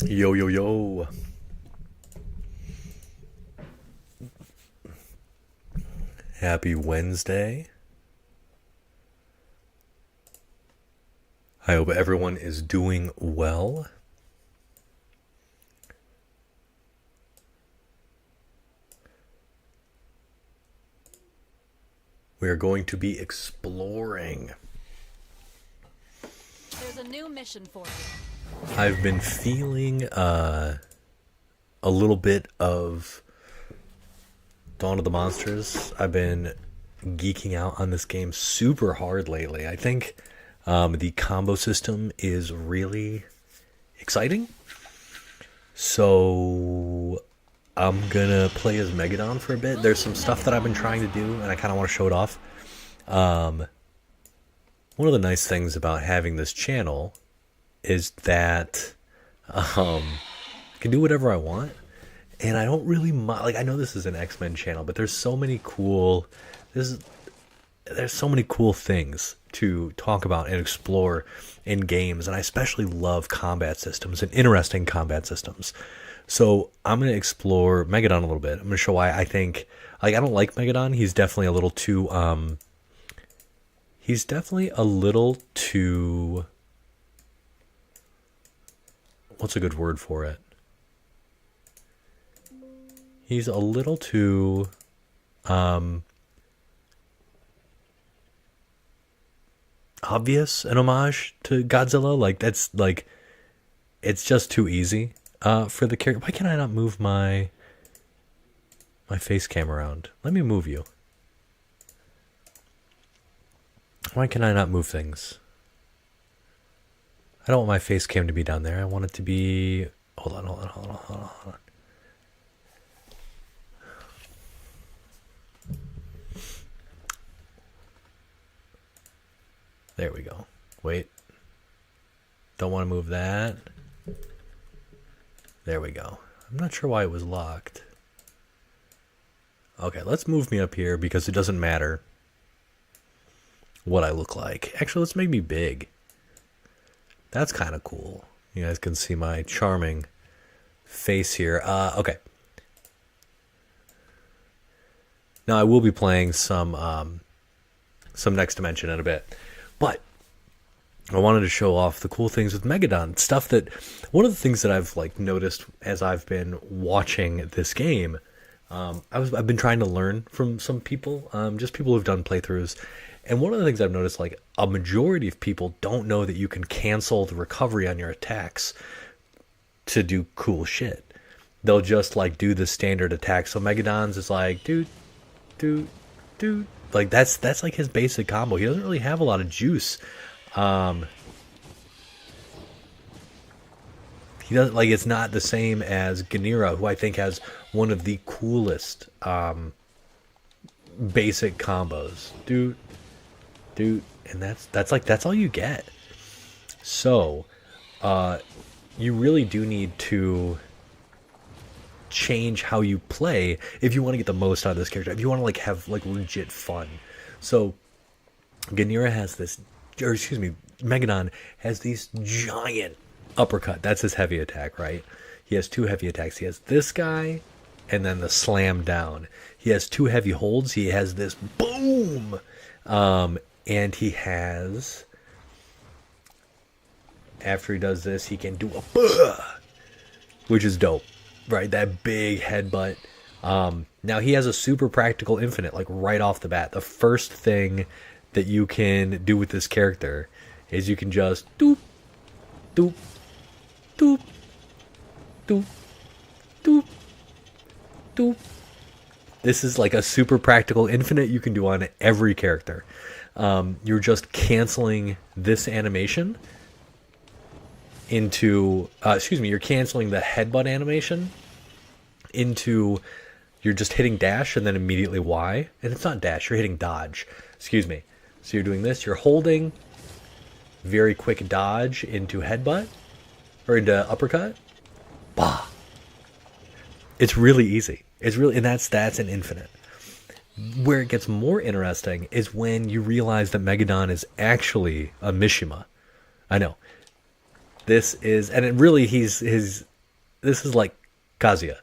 Yo, yo, yo. Happy Wednesday. I hope everyone is doing well. We are going to be exploring. There's a new mission for you. I've been feeling a little bit of Dawn of the Monsters. I've been geeking out on this game super hard lately. I think the combo system is really exciting. So I'm gonna play as Megadon for a bit. There's some stuff that I've been trying to do, and I kind of want to show it off. One of the nice things about having this channel is that I can do whatever I want, and I don't really mind. Like, I know this is an X-Men channel, but there's so many cool there's so many cool things to talk about and explore in games, and I especially love combat systems and interesting combat systems. So I'm going to explore Megadon a little bit. I'm going to show why I think, like, I don't like Megadon. He's definitely a little too what's a good word for it? He's a little too obvious an homage to Godzilla. Like, that's like, it's just too easy for the character. Why can I not move my face cam around? Let me move you. Why can I not move things? I don't want my face cam to be down there. I want it to be... Hold on. There we go. Wait. Don't want to move that. There we go. I'm not sure why it was locked. Okay, let's move me up here because it doesn't matter what I look like. Actually, let's make me big. That's kind of cool. You guys can see my charming face here. Okay. Now, I will be playing some Next Dimension in a bit. But I wanted to show off the cool things with Megadon. Stuff that... One of the things that I've noticed as I've been watching this game... I've been trying to learn from some people, just people who've done playthroughs, and one of the things I've noticed, like, a majority of people don't know that you can cancel the recovery on your attacks to do cool shit. They'll just, like, do the standard attack. So Megadon's is like, dude, like, that's like his basic combo. He doesn't really have a lot of juice. He doesn't, like, it's not the same as Ganira, who I think has one of the coolest basic combos. Dude, and that's all you get. So, you really do need to change how you play if you want to get the most out of this character. If you want to, like, have, like, legit fun. So, Ganira has this, or excuse me, Megadon has these giant uppercut. That's his heavy attack, right? He has two heavy attacks. He has this guy and then the slam down. He has two heavy holds. He has this boom. And he has, after he does this, he can do a buh, which is dope, right? That big headbutt. Now he has a super practical infinite, like, right off the bat. The first thing that you can do with this character is you can just doop, doop, doop, doop, doop, doop. This is like a super practical infinite you can do on every character. You're just canceling this animation into, you're canceling the headbutt animation into, you're just hitting dash and then immediately Y. And it's not dash, you're hitting dodge. Excuse me. So you're doing this, you're holding, very quick dodge into headbutt, or into uppercut. Bah. It's really easy. It's really, and that's an infinite. Where it gets more interesting is when you realize that Megadon is actually a Mishima. I know. This is, and it really, this is like Kazuya.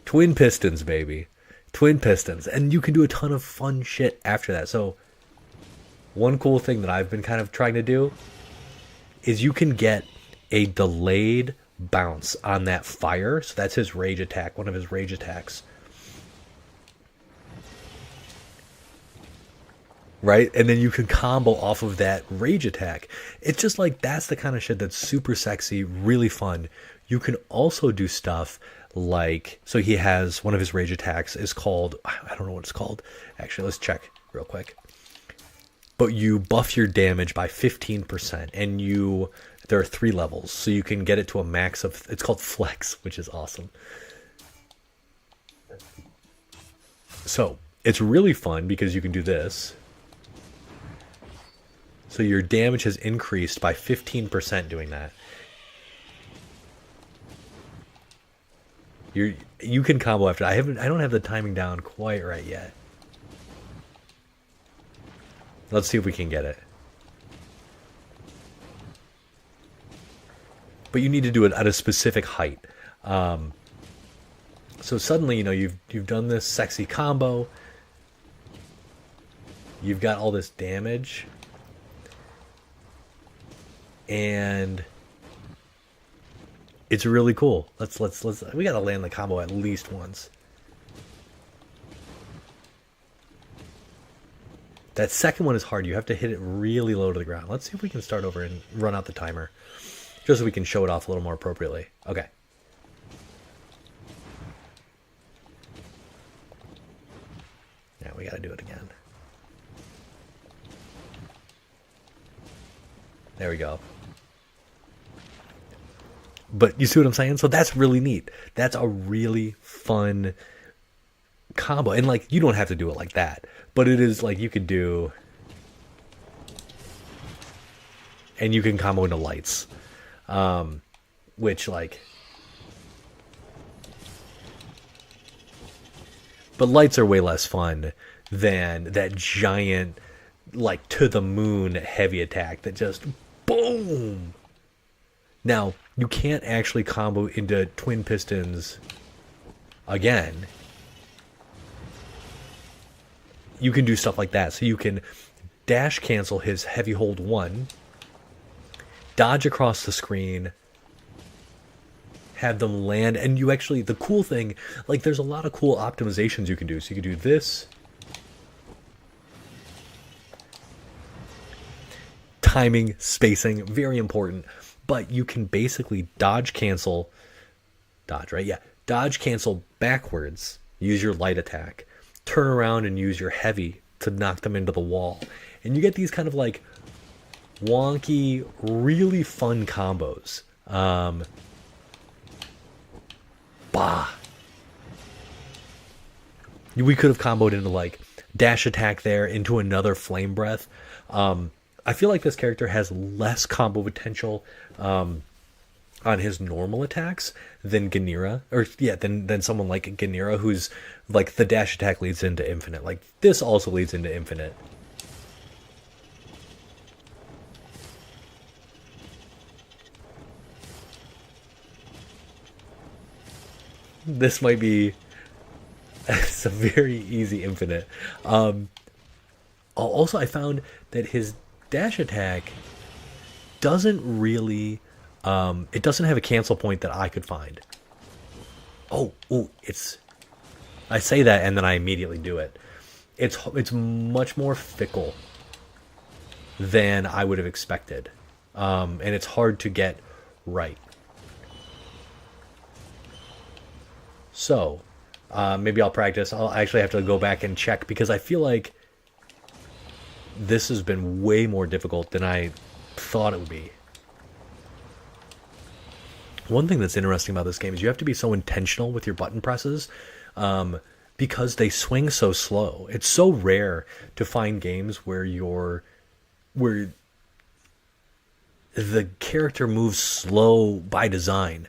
Twin pistons, baby. Twin pistons. And you can do a ton of fun shit after that. So, one cool thing that I've been kind of trying to do is you can get a delayed bounce on that fire. So that's his rage attack, one of his rage attacks. Right? And then you can combo off of that rage attack. It's just like, that's the kind of shit that's super sexy, really fun. You can also do stuff like, so he has one of his rage attacks is called, I don't know what it's called. Actually, let's check real quick. But you buff your damage by 15%, and there are 3 levels, so you can get it to a max of, it's called Flex, which is awesome. So it's really fun because you can do this. So your damage has increased by 15% doing that. You can combo after. I don't have the timing down quite right yet. Let's see if we can get it. But you need to do it at a specific height. So suddenly, you've done this sexy combo. You've got all this damage. And it's really cool. Let's we gotta land the combo at least once. That second one is hard. You have to hit it really low to the ground. Let's see if we can start over and run out the timer. Just so we can show it off a little more appropriately. Okay. Yeah, we gotta do it again. There we go. But you see what I'm saying? So that's really neat. That's a really fun combo. And like, you don't have to do it like that. But it is like, you could do... And you can combo into lights. Which like... But lights are way less fun than that giant, like, to the moon heavy attack that just... Boom! Now, you can't actually combo into twin pistons again. You can do stuff like that. So you can dash cancel his heavy hold 1, dodge across the screen, have them land, and you actually, the cool thing, like, there's a lot of cool optimizations you can do. So you can do this. Timing, spacing, very important. But you can basically dodge cancel backwards, use your light attack, turn around and use your heavy to knock them into the wall. And you get these kind of like wonky, really fun combos. We could have comboed into like dash attack there into another flame breath. I feel like this character has less combo potential on his normal attacks than Ganira, than someone like Ganira, who's like, the dash attack leads into infinite. Like, this also leads into infinite. This might be it's a very easy infinite. Also, I found that his dash attack doesn't really it doesn't have a cancel point that I could find. I say that and then I immediately do it. It's much more fickle than I would have expected. And it's hard to get right. So maybe I'll practice. I'll actually have to go back and check, because I feel like this has been way more difficult than I thought it would be. One thing that's interesting about this game is you have to be so intentional with your button presses, because they swing so slow. It's so rare to find games where the character moves slow by design.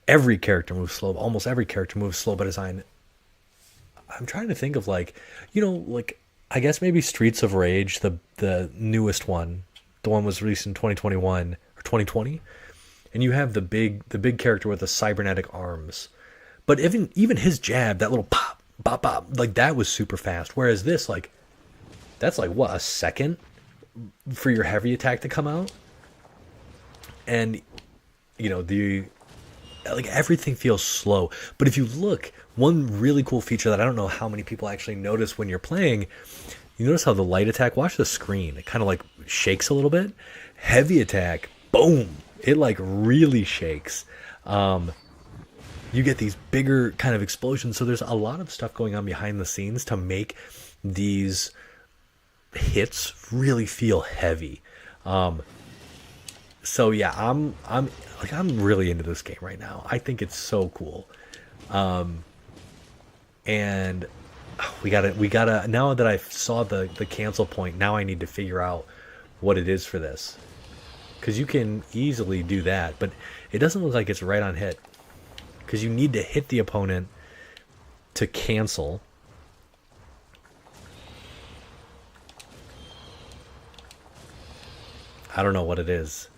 Every character moves slow. Almost every character moves slow by design. I'm trying to think of like I guess maybe Streets of Rage, the newest one, The one was released in 2021 or 2020, and you have the big character with the cybernetic arms. But even his jab, that little pop, pop, pop, like that was super fast. Whereas this, like, that's like what, a second for your heavy attack to come out, and you know the like everything feels slow. But if you look, one really cool feature that I don't know how many people actually notice when you're playing, you notice how the light attack, watch the screen, it kind of like shakes a little bit. Heavy attack, boom, it like really shakes. You get these bigger kind of explosions. So there's a lot of stuff going on behind the scenes to make these hits really feel heavy. So yeah, I'm really into this game right now. I think it's so cool. And we gotta now that I saw the cancel point, now I need to figure out what it is for this. Because you can easily do that, but it doesn't look like it's right on hit. Because you need to hit the opponent to cancel. I don't know what it is.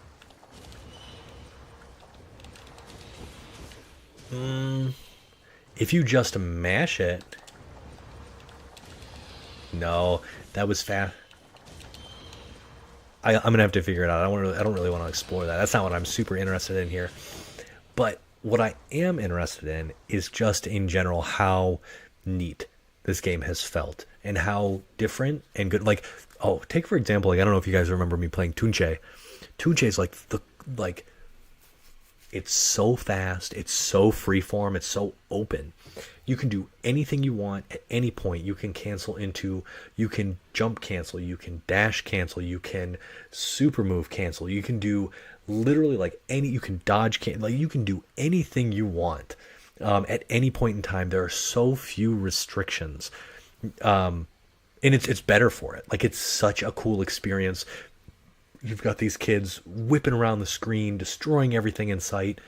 If you just mash it. No, that was fast. I'm gonna have to figure it out. I don't really want to explore that. That's not what I'm super interested in here. But what I am interested in is just in general how neat this game has felt and how different and good. Like, oh, take for example, like I don't know if you guys remember me playing Tunche. Tunche is like it's so fast, it's so freeform, it's so open. You can do anything you want at any point. You can cancel into, you can jump cancel, you can dash cancel, you can super move cancel, you can do literally like you can dodge cancel, like you can do anything you want at any point in time. There are so few restrictions, and it's better for it. Like it's such a cool experience. You've got these kids whipping around the screen, destroying everything in sight.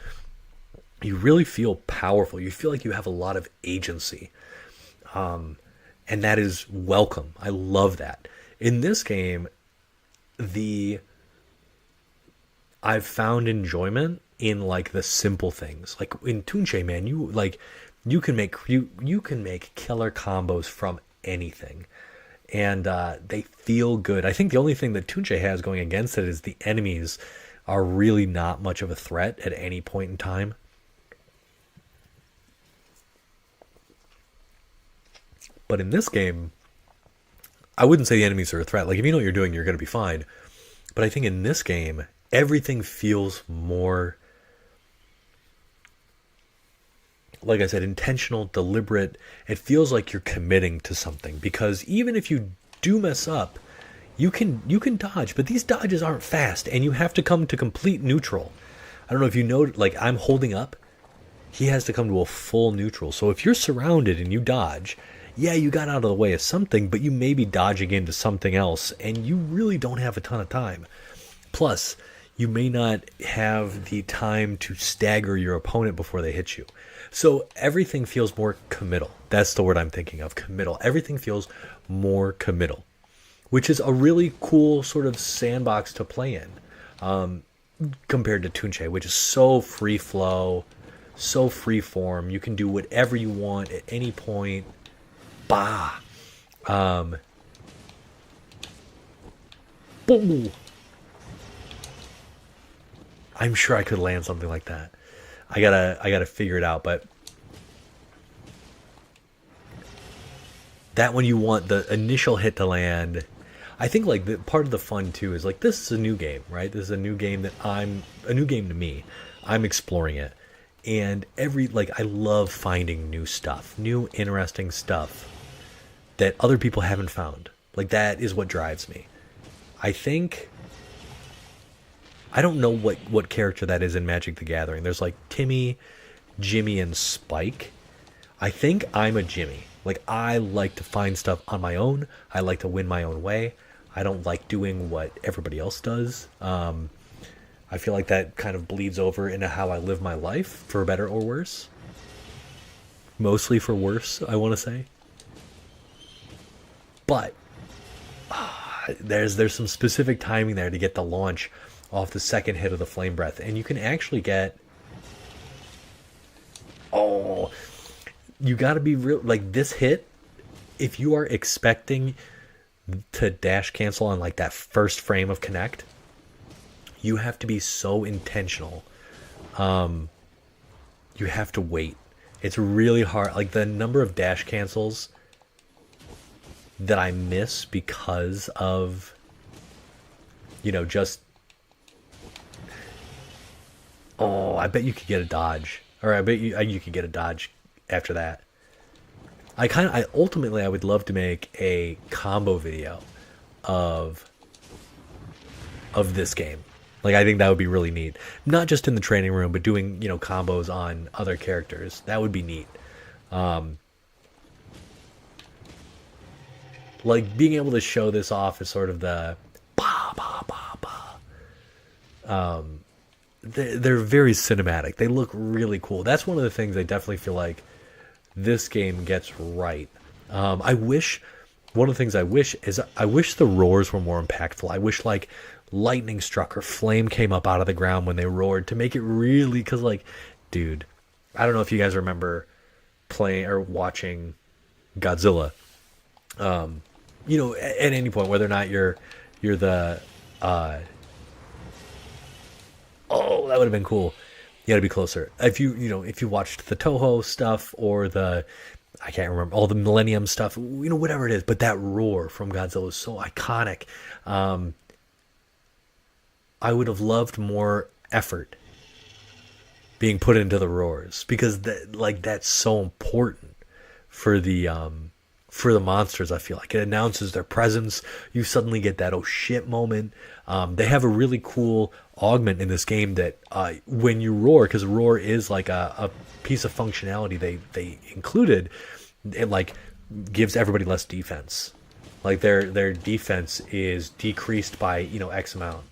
You really feel powerful. You feel like you have a lot of agency. And that is welcome. I love that. In this game, I've found enjoyment in like the simple things. Like in Tunche, man, you can make killer combos from anything. And they feel good. I think the only thing that Tunche has going against it is the enemies are really not much of a threat at any point in time. But in this game, I wouldn't say the enemies are a threat. Like if you know what you're doing, you're going to be fine. But I think in this game, everything feels more, like I said, intentional, deliberate. It feels like you're committing to something, because even if you do mess up, you can dodge, but these dodges aren't fast, and you have to come to complete neutral. I don't know if you know, like I'm holding up, he has to come to a full neutral. So if you're surrounded and you dodge, yeah, you got out of the way of something, but you may be dodging into something else, and you really don't have a ton of time. Plus, you may not have the time to stagger your opponent before they hit you. So everything feels more committal. That's the word I'm thinking of, committal. Everything feels more committal, which is a really cool sort of sandbox to play in, compared to Tunche, which is so free flow, so free form. You can do whatever you want at any point. Bah. Boom. I'm sure I could land something like that. I gotta figure it out, but that when you want the initial hit to land, I think like the part of the fun too is like this is a new game, right? This is a new game a new game to me. I'm exploring it, and I love finding new stuff, new interesting stuff that other people haven't found. Like that is what drives me. I don't know what character that is in Magic the Gathering. There's like Timmy, Jimmy, and Spike. I think I'm a Jimmy. Like I like to find stuff on my own. I like to win my own way. I don't like doing what everybody else does. I feel like that kind of bleeds over into how I live my life, for better or worse. Mostly for worse, I want to say. But there's some specific timing there to get the launch off the second hit of the flame breath, and you can actually get. Oh, you got to be real. Like this hit, if you are expecting to dash cancel on like that first frame of connect, you have to be so intentional. You have to wait. It's really hard. Like the number of dash cancels that I miss because of, just. Oh, I bet you could get a dodge, or I bet you could get a dodge after that. I ultimately I would love to make a combo video of this game. Like I think that would be really neat. Not just in the training room, but doing, combos on other characters. That would be neat. Like being able to show this off as sort of the ba ba ba ba. They're very cinematic. They look really cool. That's one of the things I definitely feel like this game gets right. One of the things I wish is I wish the roars were more impactful. I wish like lightning struck or flame came up out of the ground when they roared to make it really, because like, dude, I don't know if you guys remember playing or watching Godzilla. At any point, whether or not you're the oh, that would have been cool. You got to be closer. If you watched the Toho stuff or I can't remember all the Millennium stuff, whatever it is, but that roar from Godzilla is so iconic. I would have loved more effort being put into the roars because that's so important for the monsters. I feel like it announces their presence. You suddenly get that oh shit moment. They have a really cool augment in this game that when you roar, because roar is like a piece of functionality they included, it like gives everybody less defense. Like their defense is decreased by X amount,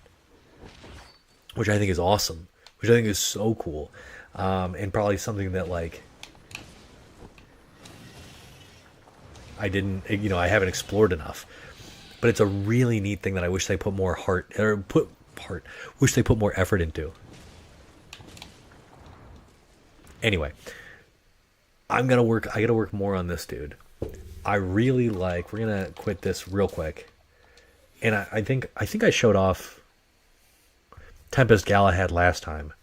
which I think is awesome, which I think is so cool, and probably something that like I haven't explored enough. But it's a really neat thing that I wish they put more wish they put more effort into. Anyway, I gotta work more on this dude. I really we're gonna quit this real quick. And I think I showed off Tempest Galahad last time.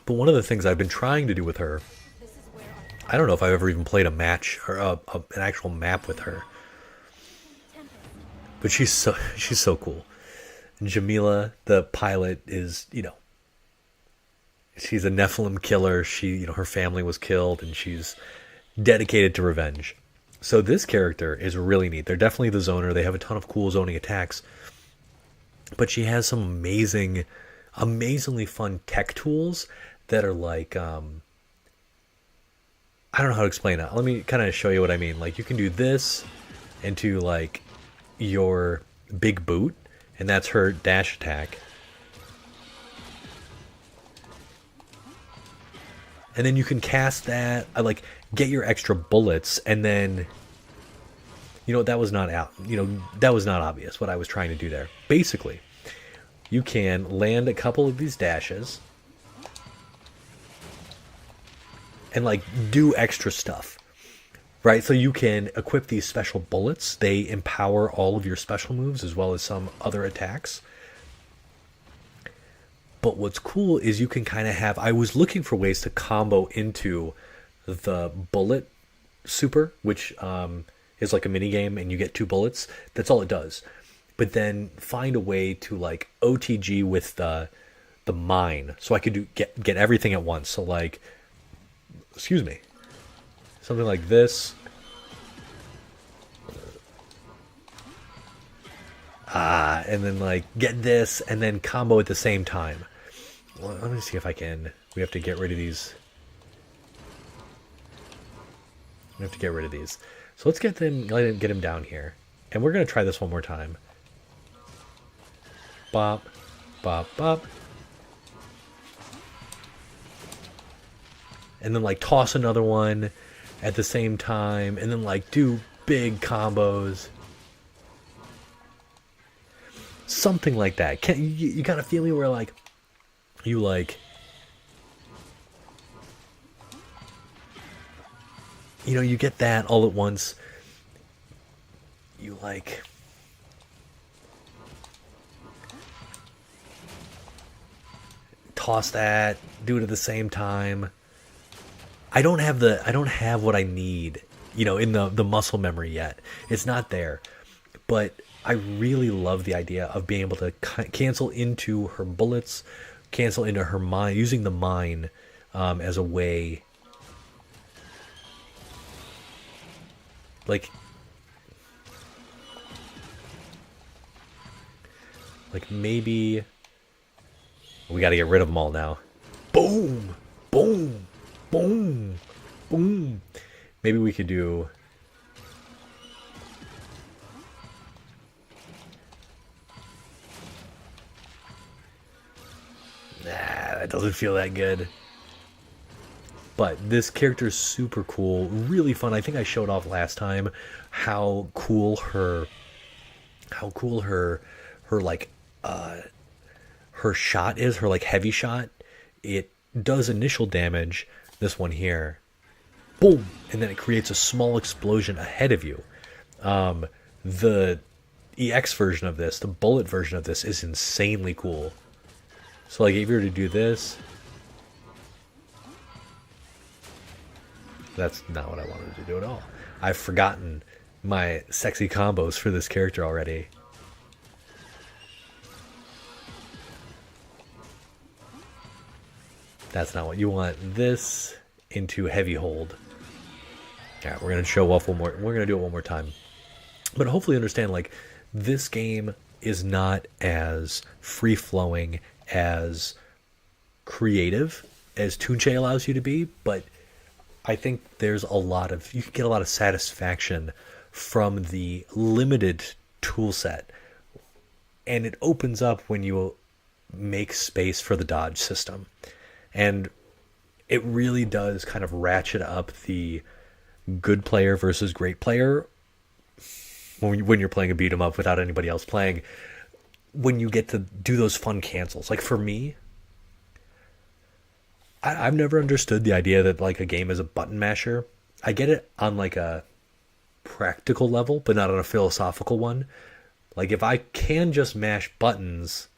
But one of the things I've been trying to do with her, I don't know if I've ever even played a match or an actual map with her, but she's so cool. And Jamila, the pilot, is she's a Nephilim killer. She her family was killed, and she's dedicated to revenge. So this character is really neat. They're definitely the zoner. They have a ton of cool zoning attacks, but she has some amazingly fun tech tools that are like I don't know how to explain that. Let me kind of show you what I mean. Like you can do this into like your big boot, and that's her dash attack. And then you can cast that, like get your extra bullets, and then that was not obvious what I was trying to do there. Basically, you can land a couple of these dashes and like do extra stuff, right? So you can equip these special bullets. They empower all of your special moves as well as some other attacks. But what's cool is you can kind of have, I was looking for ways to combo into the bullet super, which is like a mini game and you get 2 bullets. That's all it does. But then find a way to like OTG with the mine, so I could get everything at once. So like, excuse me, something like this. And then like get this and then combo at the same time. Well, let me see if I can. We have to get rid of these. So let's get him down here. And we're going to try this one more time. Bop, bop, bop. And then like toss another one. at the same time, and then like do big combos. Something like that. You kind of feel me where like you like, you know, you get that all at once. You like toss that, do it at the same time. I don't have what I need, you know, in the muscle memory yet. It's not there. But I really love the idea of being able to cancel into her bullets, cancel into her mine, using the mine as a way. Like maybe we got to get rid of them all now. Boom, boom, boom, boom. Maybe we could do. Nah, that doesn't feel that good. But this character is super cool, really fun. I think I showed off last time how cool her like her shot is, her like heavy shot. It does initial damage, this one here, boom, and then it creates a small explosion ahead of you. The EX version of this, the bullet version of this, is insanely cool. So like if you were to do this, that's not what I wanted to do at all. I've forgotten my sexy combos for this character already. That's not what you want. This into heavy hold. Alright, we're gonna show off one more. We're gonna do it one more time. But hopefully understand, like, this game is not as free-flowing, as creative as Toonchae allows you to be, but I think there's you can get a lot of satisfaction from the limited tool set. And it opens up when you make space for the dodge system. And it really does kind of ratchet up the good player versus great player when you're playing a beat 'em up without anybody else playing, when you get to do those fun cancels. Like for me, I've never understood the idea that like a game is a button masher. I get it on like a practical level, but not on a philosophical one. Like if I can just mash buttons,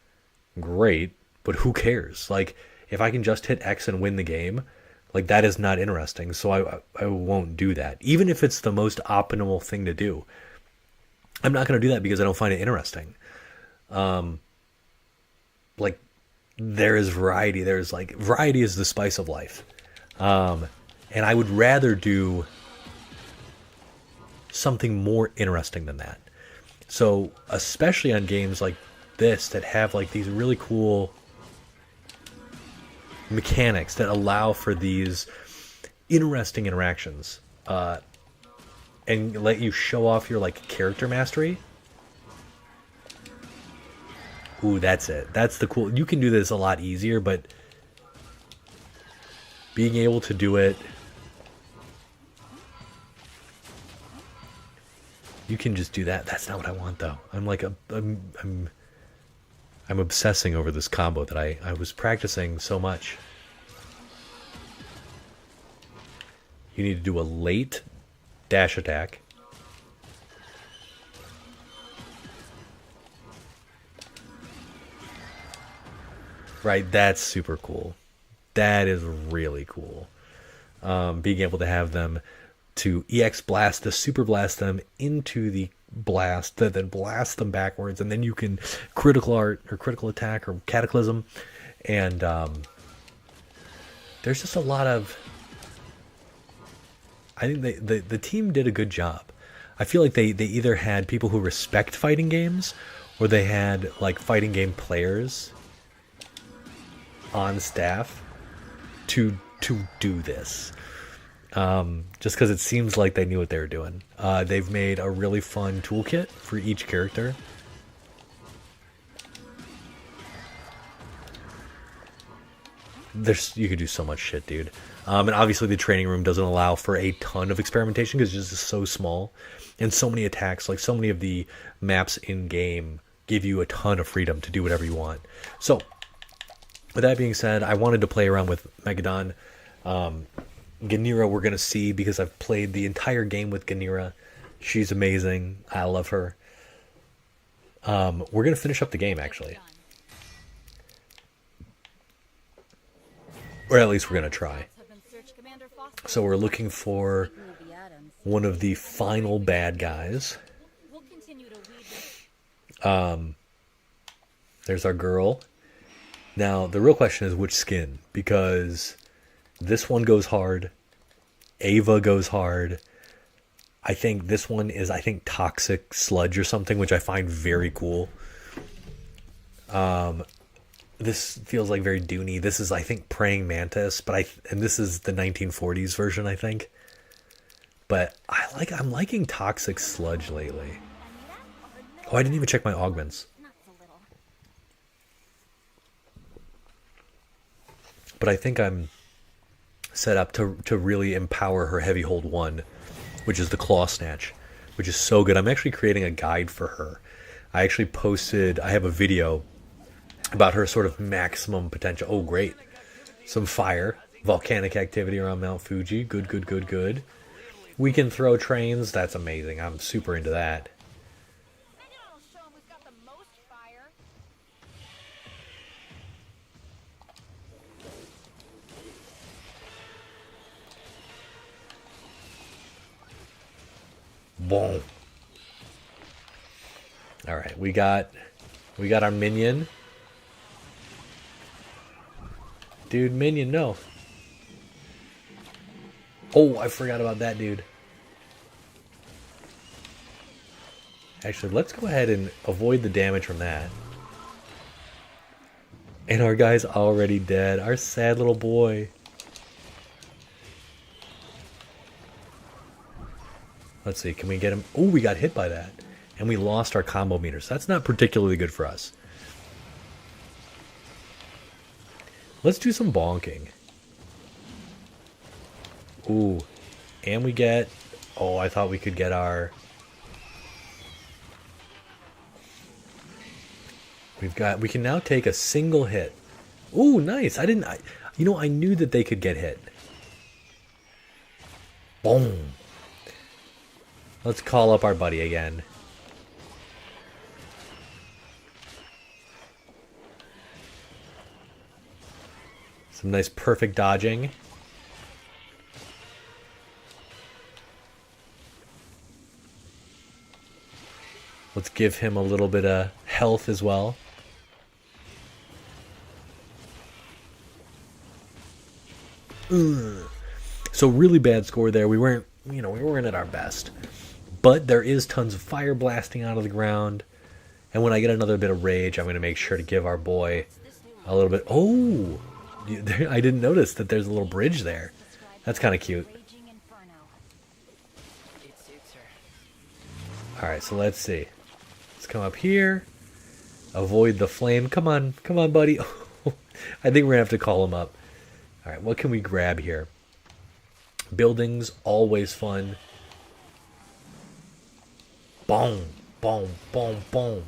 great, but who cares? Like if I can just hit X and win the game, like that is not interesting. So I won't do that. Even if it's the most optimal thing to do, I'm not going to do that because I don't find it interesting. Like there is variety. There's like variety is the spice of life. And I would rather do something more interesting than that. So especially on games like this that have like these really cool mechanics that allow for these interesting interactions, and let you show off your like character mastery. Ooh, that's it. That's the cool. You can do this a lot easier, but being able to do it, you can just do that. That's not what I want though. I'm like I'm obsessing over this combo that I was practicing so much. You need to do a late dash attack. Right, that's super cool. That is really cool. Being able to have them to EX blast, to super blast them into the blast, to then blast them backwards, and then you can critical art or critical attack or cataclysm. And there's just a lot of... I think the team did a good job. I feel like they either had people who respect fighting games, or they had like fighting game players on staff to do this. Just because it seems like they knew what they were doing. They've made a really fun toolkit for each character. you could do so much shit, dude. And obviously the training room doesn't allow for a ton of experimentation because it's just so small, and so many attacks. Like so many of the maps in game give you a ton of freedom to do whatever you want. So, with that being said, I wanted to play around with Megadon. Ganira we're gonna see because I've played the entire game with Ganira. She's amazing. I love her. We're gonna finish up the game actually. Or at least we're going to try. So we're looking for one of the final bad guys. There's our girl. Now, the real question is which skin? Because this one goes hard. Ava goes hard. I think this one is, Toxic Sludge or something, which I find very cool. This feels like very Dune-y. This is, I think, Praying Mantis, and this is the 1940s version, I think. But I'm liking Toxic Sludge lately. Oh, I didn't even check my augments. But I think I'm set up to really empower her Heavy Hold 1, which is the Claw Snatch, which is so good. I'm actually creating a guide for her. I have a video about her sort of maximum potential. Oh, great. Some fire. Volcanic activity around Mount Fuji. Good, good, good, good. We can throw trains. That's amazing. I'm super into that. Boom. All right, we got our minion. Dude, minion, no. Oh, I forgot about that, dude. Actually, let's go ahead and avoid the damage from that. And our guy's already dead. Our sad little boy. Let's see, can we get him? Oh, we got hit by that. And we lost our combo meters. That's not particularly good for us. Let's do some bonking. Ooh. And we get... Oh, I thought we could get our... We can now take a single hit. Ooh, nice. I knew that they could get hit. Boom. Let's call up our buddy again. Some nice perfect dodging. Let's give him a little bit of health as well. So really bad score there. We weren't at our best. But there is tons of fire blasting out of the ground. And when I get another bit of rage, I'm going to make sure to give our boy a little bit... Oh! I didn't notice that there's a little bridge there. That's kind of cute. Alright, so let's see. Let's come up here. Avoid the flame. Come on, buddy. I think we're going to have to call him up. Alright, what can we grab here? Buildings, always fun. Boom, boom, boom, boom.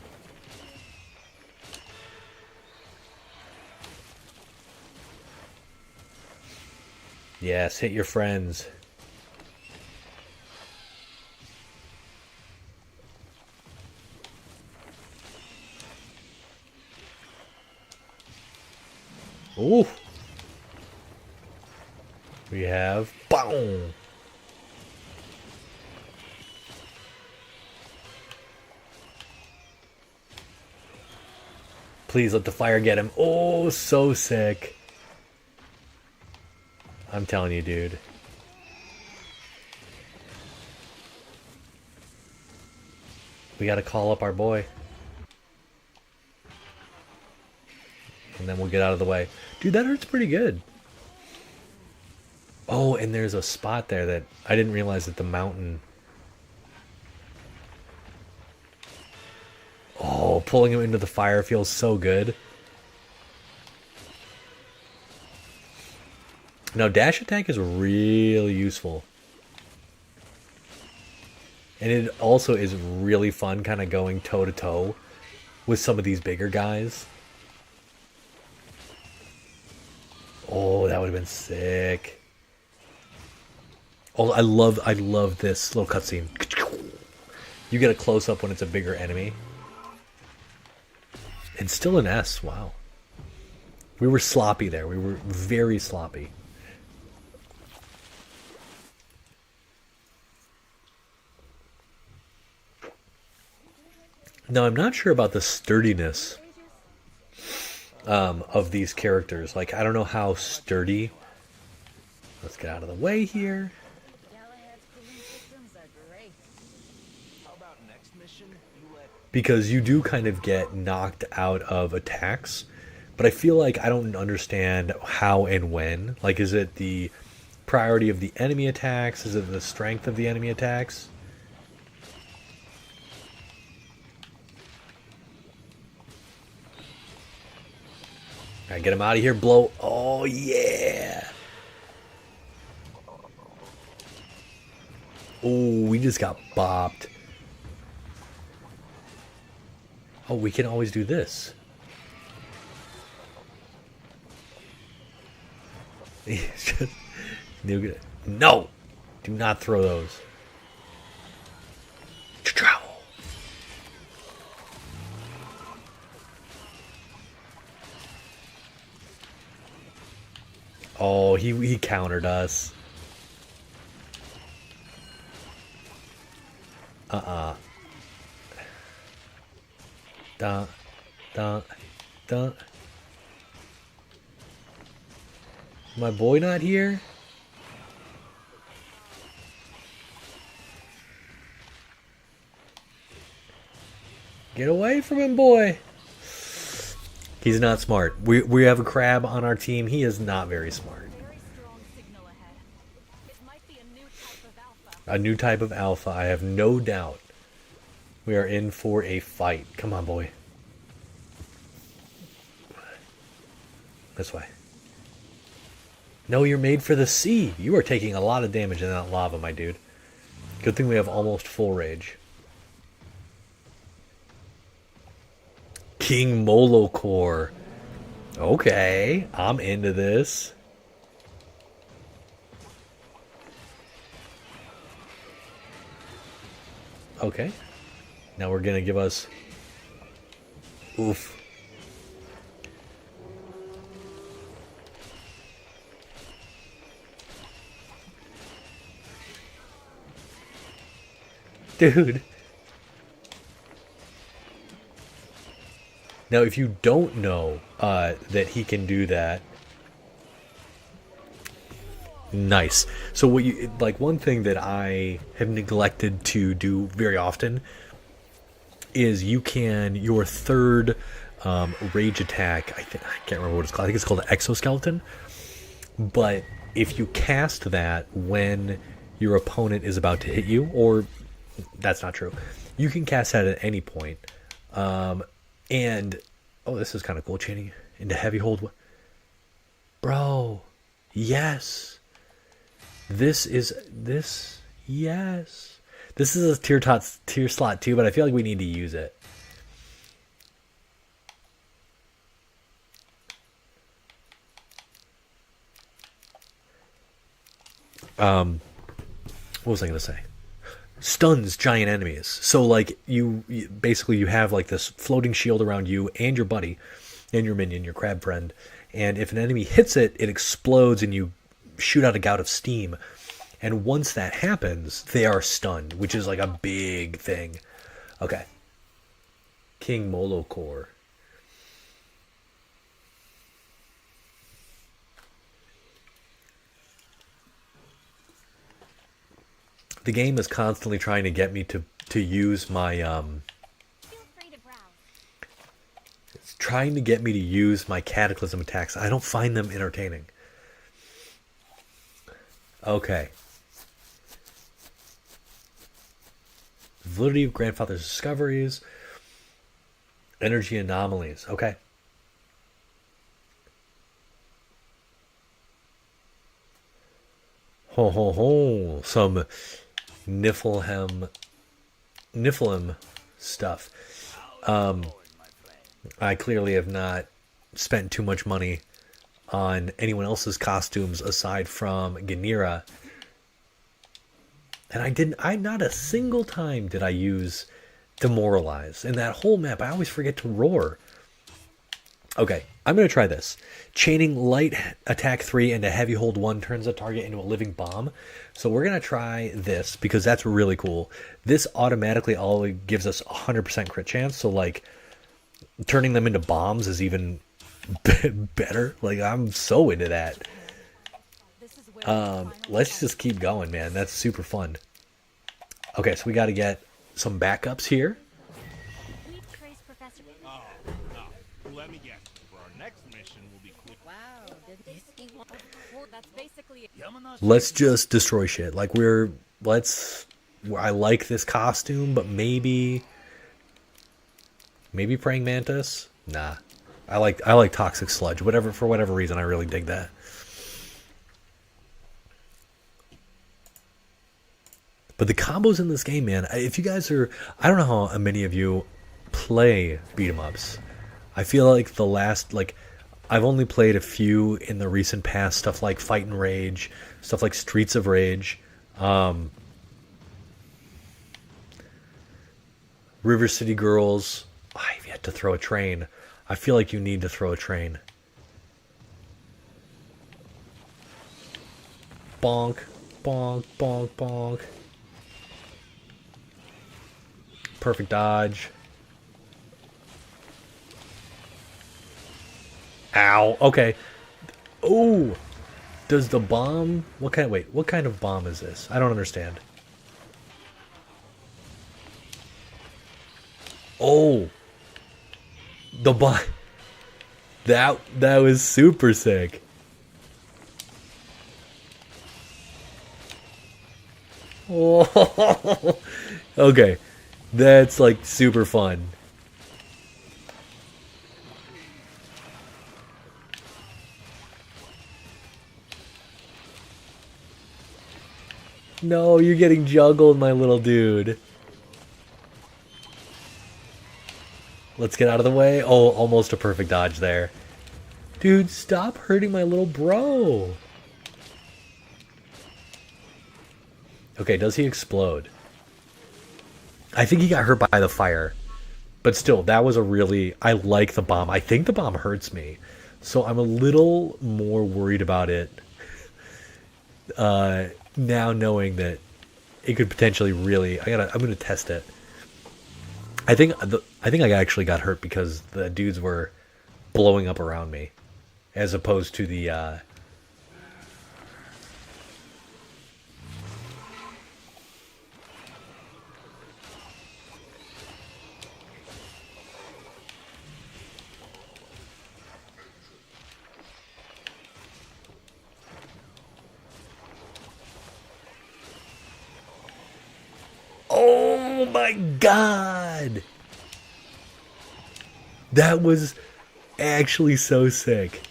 Yes, hit your friends. Ooh. We have... Boom! Please let the fire get him. Oh, so sick. I'm telling you, dude. We gotta call up our boy. And then we'll get out of the way. Dude, that hurts pretty good. Oh, and there's a spot there that I didn't realize that the mountain... Oh, pulling him into the fire feels so good. Now, dash attack is really useful. And it also is really fun kind of going toe to toe with some of these bigger guys. Oh, that would have been sick. Oh, I love this little cutscene. You get a close up when it's a bigger enemy. And still an S, wow. We were sloppy there. We were very sloppy. Now, I'm not sure about the sturdiness of these characters. Like, I don't know how sturdy. Let's get out of the way here. Because you do kind of get knocked out of attacks. But I feel like I don't understand how and when. Like, is it the priority of the enemy attacks? Is it the strength of the enemy attacks? Alright, get him out of here, blow. Oh, yeah. Oh, we just got bopped. Oh, we can always do this. No! Do not throw those. Oh, he countered us. Dun, dun, dun. My boy not here? Get away from him, boy. He's not smart. We have a crab on our team. He is not very smart. Very strong signal ahead. It might be a new type of alpha. A new type of alpha, I have no doubt. We are in for a fight. Come on, boy. This way. No, you're made for the sea. You are taking a lot of damage in that lava, my dude. Good thing we have almost full rage. King Molokor. Okay, I'm into this. Okay. Now we're gonna give us... Oof. Dude. Now, if you don't know that he can do that, nice. So what you like? One thing that I have neglected to do very often is you can your third rage attack. I can't remember what it's called. I think it's called an exoskeleton. But if you cast that when your opponent is about to hit you, or that's not true, you can cast that at any point. And oh, this is kind of cool, chaining into heavy hold. Bro, yes. This is yes. This is a tier slot too, but I feel like we need to use it. What was I gonna say? Stuns giant enemies. So like you basically you have like this floating shield around you and your buddy and your minion, your crab friend, and if an enemy hits it, it explodes and you shoot out a gout of steam. And once that happens, they are stunned, which is like a big thing. Okay. King Molokor. The game is constantly trying to get me to use my Feel free to browse. it's trying to get me to use my cataclysm attacks. I don't find them entertaining. Okay. Validity of grandfather's discoveries. Energy anomalies. Okay. Ho ho ho. Some Niflheim stuff. I clearly have not spent too much money on anyone else's costumes aside from Ganira. And I not a single time did I use Demoralize. In that whole map, I always forget to roar. Okay, I'm going to try this. Chaining light attack 3 into heavy hold 1 turns the target into a living bomb. So we're going to try this because that's really cool. This automatically always gives us 100% crit chance. So like turning them into bombs is even better. Like I'm so into that. This is where Let's just keep going, man. That's super fun. Okay, so we got to get some backups here. we trace Professor. Oh, no. Let me guess. For our next mission, we'll be quick. Wow, well, that's basically it. Let's just destroy shit. Like I like this costume, but maybe praying mantis. Nah, I like toxic sludge. For whatever reason, I really dig that. But the combos in this game, man. If you guys I don't know how many of you play beat 'em ups. I feel like I've only played a few in the recent past, stuff like Fight and Rage, stuff like Streets of Rage, River City Girls. I've yet to throw a train. I feel like you need to throw a train. Bonk, bonk, bonk, bonk. Perfect dodge. Ow. Okay. Oh. Does the bomb... What kind of bomb is this? I don't understand. Oh. The bomb... That was super sick. Oh. Okay. That's like super fun. No, you're getting juggled, my little dude. Let's get out of the way. Oh, almost a perfect dodge there. Dude, stop hurting my little bro. Okay, does he explode? I think he got hurt by the fire. But still, that was I like the bomb. I think the bomb hurts me. So I'm a little more worried about it. Now knowing that it could potentially I'm gonna test it. I think I actually got hurt because the dudes were blowing up around me, as opposed to the Oh my god! That was actually so sick.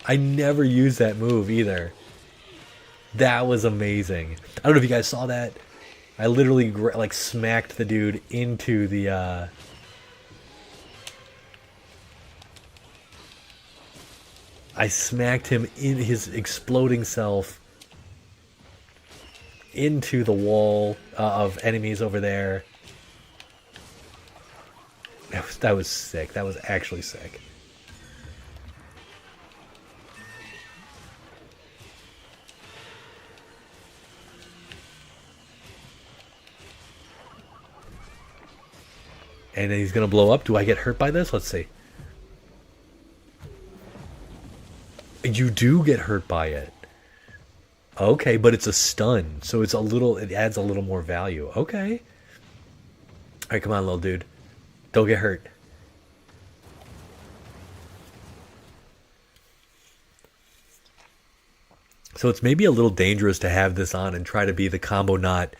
I never used that move either. That was amazing. I don't know if you guys saw that. I literally like smacked the dude into the I smacked him in his exploding self into the wall of enemies over there. That was sick. That was actually sick. And then he's gonna blow up. Do I get hurt by this? Let's see. You do get hurt by it. Okay, but it's a stun, so it adds a little more value. Okay. Alright, come on, little dude. Don't get hurt. So it's maybe a little dangerous to have this on and try to be the combo knot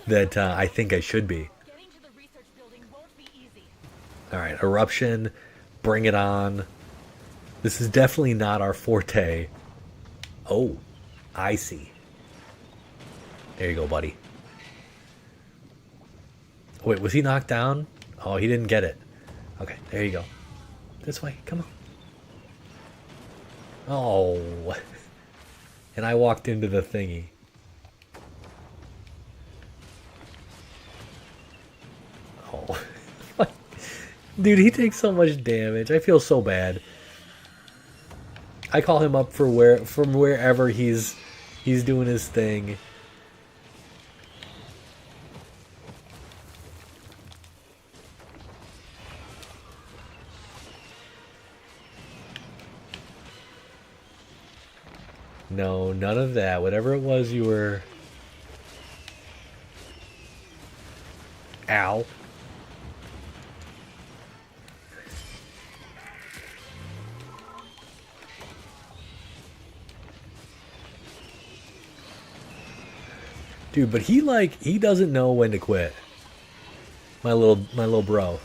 that I think I should be. Getting to the research building won't be easy. Alright, Eruption. Bring it on. This is definitely not our forte. Oh, I see. There you go, buddy. Wait, was he knocked down? Oh, he didn't get it. Okay, there you go. This way, come on. Oh. And I walked into the thingy. Oh. Dude, he takes so much damage. I feel so bad. I call him up from wherever he's doing his thing. No, none of that. Whatever it was you were... Ow. Dude, but he doesn't know when to quit. My little bro.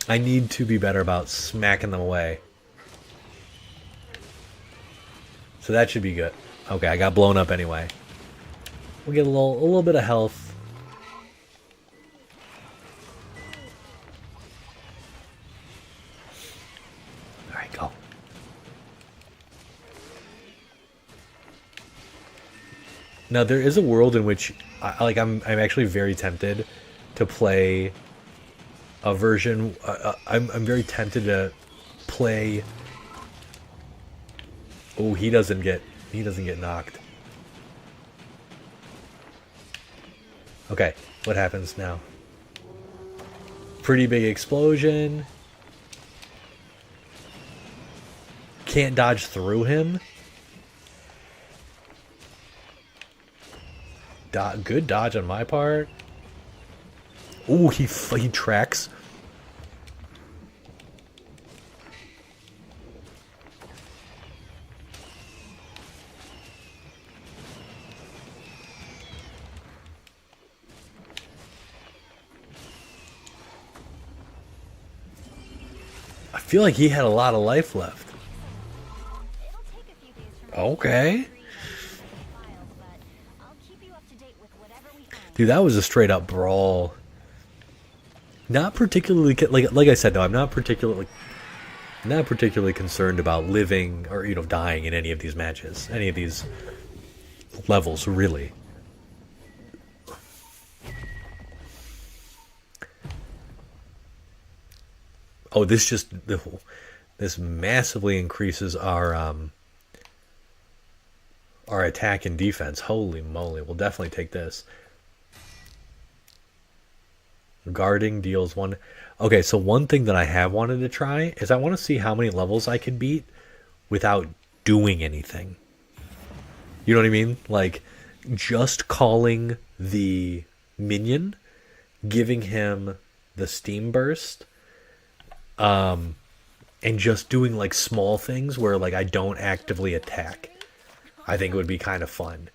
I need to be better about smacking them away. So that should be good. Okay, I got blown up anyway. We'll get a little bit of health. All right, go. Now there is a world in which I'm actually very tempted to play a version. I'm very tempted to play. Oh, he doesn't get knocked. Okay, what happens now? Pretty big explosion. Can't dodge through him. Good dodge on my part. Ooh, he tracks. I feel like he had a lot of life left. It'll take a few days for Okay. files, but I'll keep you up to date with whatever we find. Dude, that was a straight up brawl. Not particularly like I said though, I'm not particularly concerned about living or dying in any of these matches, any of these levels really. Oh, this massively increases our attack and defense. Holy moly, we'll definitely take this. Guarding deals one. Okay, so one thing that I have wanted to try is I want to see how many levels I can beat without doing anything. You know what I mean? Like, just calling the minion, giving him the steam burst, and just doing like small things where like I don't actively attack. I think it would be kind of fun.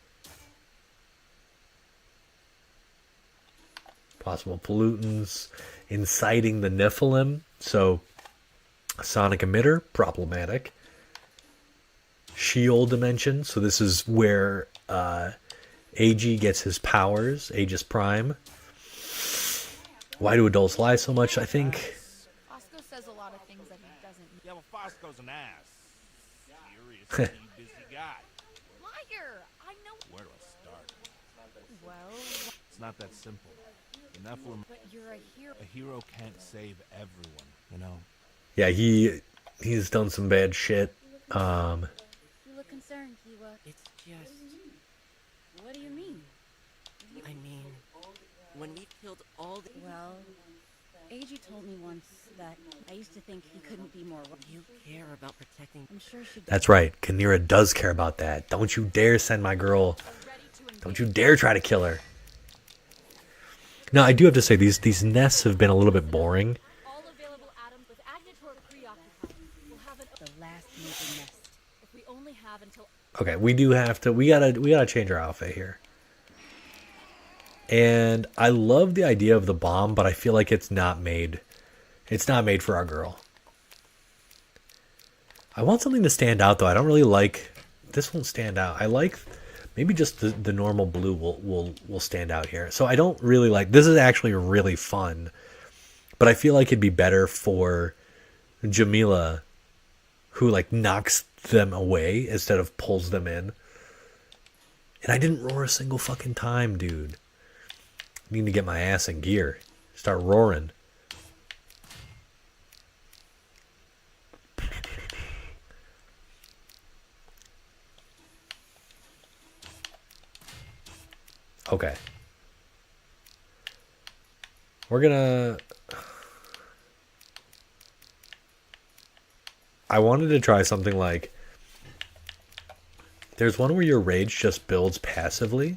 Possible pollutants, inciting the Nephilim, so sonic emitter, problematic. Sheol dimension, so this is where AG gets his powers, Aegis Prime. Why do adults lie so much? I think Fosco says a lot of things that he doesn't. Yeah, well, Fosco's an ass. Seriously, busy guy. Liar! I know. Where do I start? Well, It's not that simple. The Nephilim, but you're a hero. a hero can't save everyone, you know? yeah, he's done some bad shit. You look concerned, Kiwa. It's just, What do you mean? I mean, when we killed all the... Well, AG told me once that I used to think he couldn't be more. You care about protecting... I'm sure she. That's right, Khaneera does care about that. Don't you dare send my girl. Don't you dare try to kill her. Now, I do have to say, these nests have been a little bit boring. All available atoms with Agnator preoccupied. We'll have the last major nest. If we only have until. Okay, we gotta change our outfit here. And I love the idea of the bomb, but I feel like it's not made It's not made for our girl. I want something to stand out, though. I don't really like... This won't stand out. I like... Maybe just the normal blue will stand out here. So I don't really like... This is actually really fun. But I feel like it'd be better for Jamila, who, like, knocks them away instead of pulls them in. And I didn't roar a single fucking time, dude. I need to get my ass in gear. Start roaring. Okay. We're gonna... I wanted to try something like... There's one where your rage just builds passively.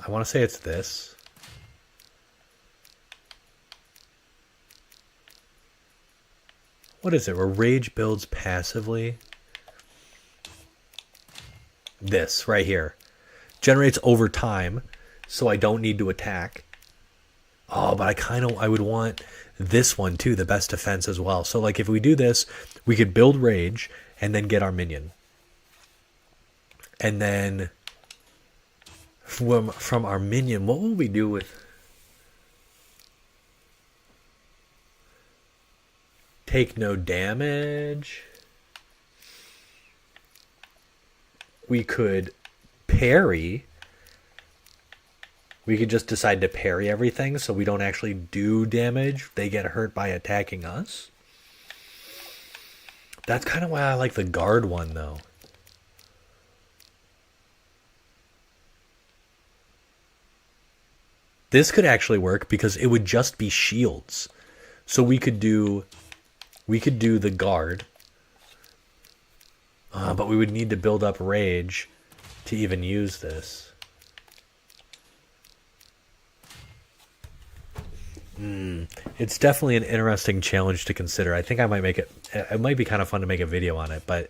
I want to say it's this. What is it? Where rage builds passively? This, right here. Generates over time, so I don't need to attack. Oh, but I would want this one too, the best defense as well. So like if we do this, we could build rage and then get our minion. And then from our minion, what will we do with... Take no damage. We could parry. We could just decide to parry everything so we don't actually do damage. They get hurt by attacking us. That's kind of why I like the guard one, though. This could actually work because it would just be shields. So we could do the guard. But we would need to build up rage to even use this. It's definitely an interesting challenge to consider. I think I might make it... It might be kind of fun to make a video on it, but...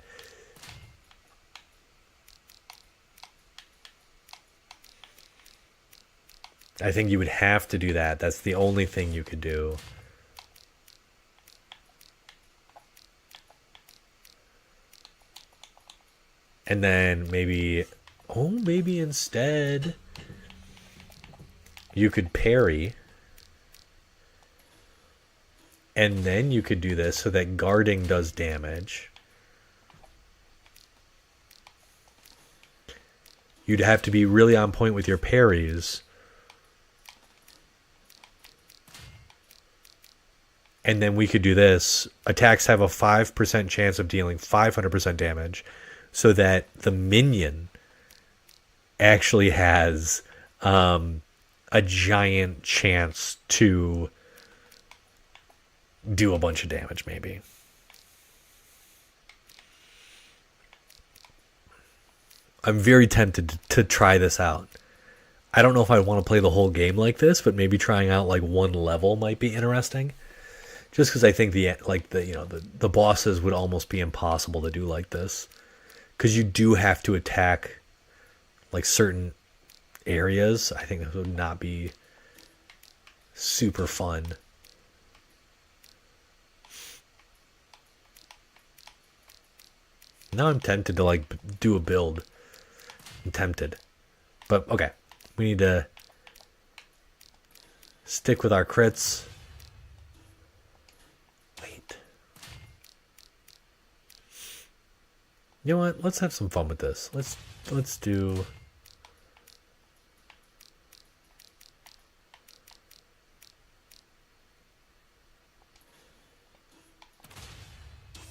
I think you would have to do that. That's the only thing you could do. And then maybe... Oh, maybe instead... You could parry... And then you could do this so that guarding does damage. You'd have to be really on point with your parries. And then we could do this. Attacks have a 5% chance of dealing 500% damage. So that the minion actually has a giant chance to... do a bunch of damage, maybe. I'm very tempted to try this out. I don't know if I want to play the whole game like this, but maybe trying out like one level might be interesting. Just because I think the bosses would almost be impossible to do like this, because you do have to attack like certain areas. I think this would not be super fun. Now I'm tempted to like do a build. I'm tempted. But okay. We need to stick with our crits. Wait. You know what? Let's have some fun with this. Let's do...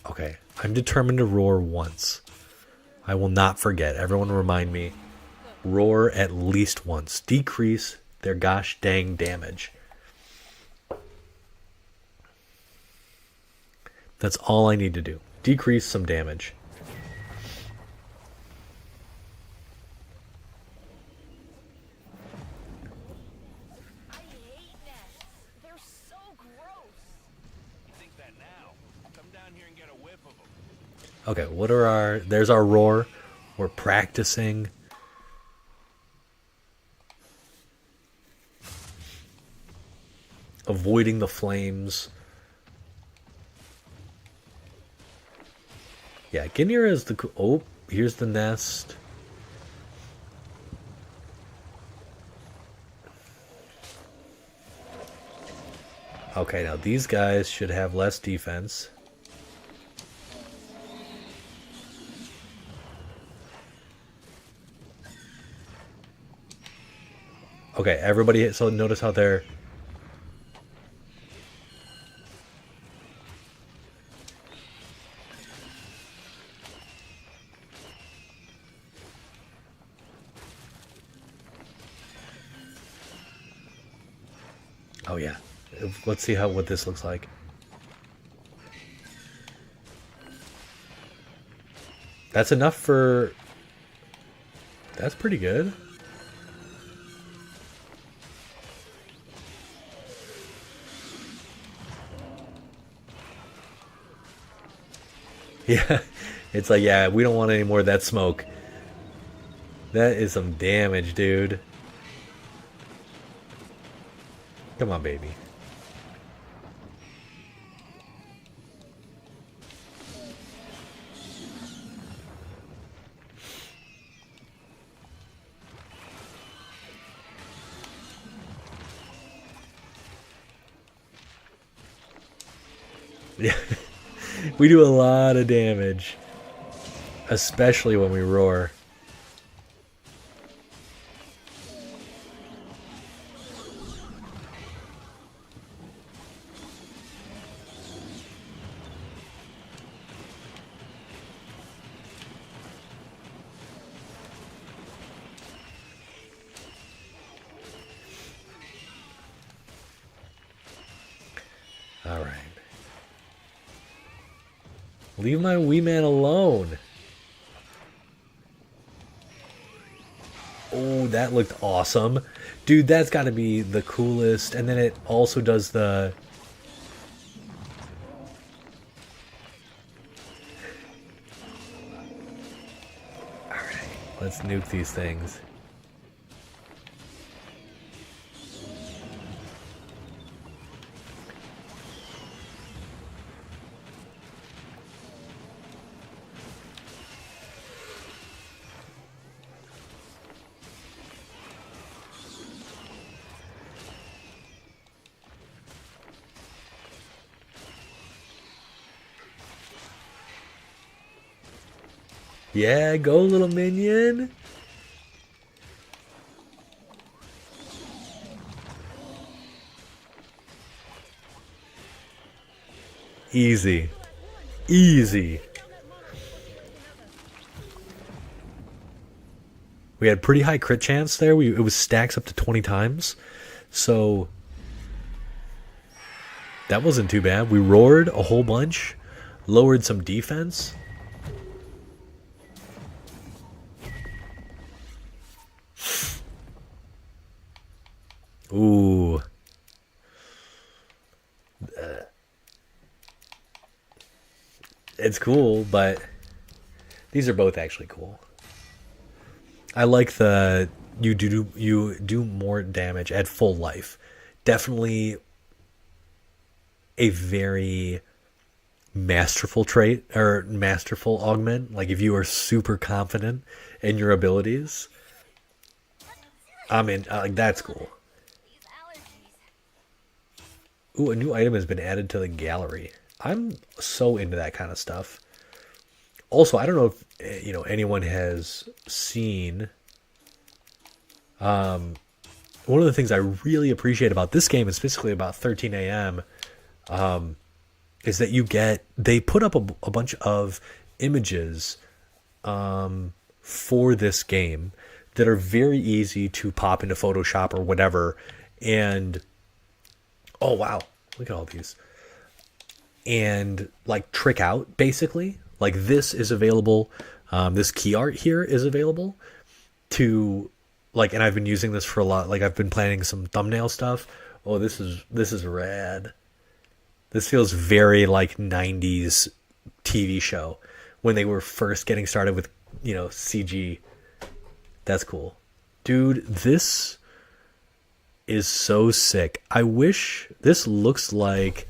Okay, I'm determined to roar once. I will not forget. Everyone remind me. Roar at least once. Decrease their gosh dang damage. That's all I need to do. Decrease some damage. I hate nests. They're so gross. You think that now? Come down here and get a whiff of them. Okay, what are our... There's our roar. We're practicing. avoiding the flames. Yeah, Ginir is the... Oh, here's the nest. Okay, now these guys should have less defense. Okay, everybody, so notice how they're... Oh yeah. Let's see what this looks like. That's enough for... That's pretty good. Yeah, it's like, yeah, we don't want any more of that smoke. That is some damage, dude. Come on, baby. Yeah. We do a lot of damage, especially when we roar. All right. Leave my wee man alone. Oh, that looked awesome. Dude, that's got to be the coolest. And then it also does the... Alright, let's nuke these things. Yeah, go little minion. Easy. Easy. We had pretty high crit chance there. It was stacks up to 20 times. So that wasn't too bad. We roared a whole bunch, lowered some defense. Ooh. It's cool, but these are both actually cool. I like the you do more damage at full life. Definitely a very masterful trait or masterful augment. Like if you are super confident in your abilities, I'm in. Like that's cool. Ooh, a new item has been added to the gallery. I'm so into that kind of stuff. Also, I don't know if anyone has seen. One of the things I really appreciate about this game, and specifically about 13 AM, is that they put up a bunch of images for this game that are very easy to pop into Photoshop or whatever, and oh wow, look at all these. And like trick out basically. Like this is available. This key art here is available to like, and I've been using this for a lot. Like I've been planning some thumbnail stuff. Oh, this is rad. This feels very like 90s TV show when they were first getting started with, CG. That's cool. Dude, this is so sick. I wish this looks like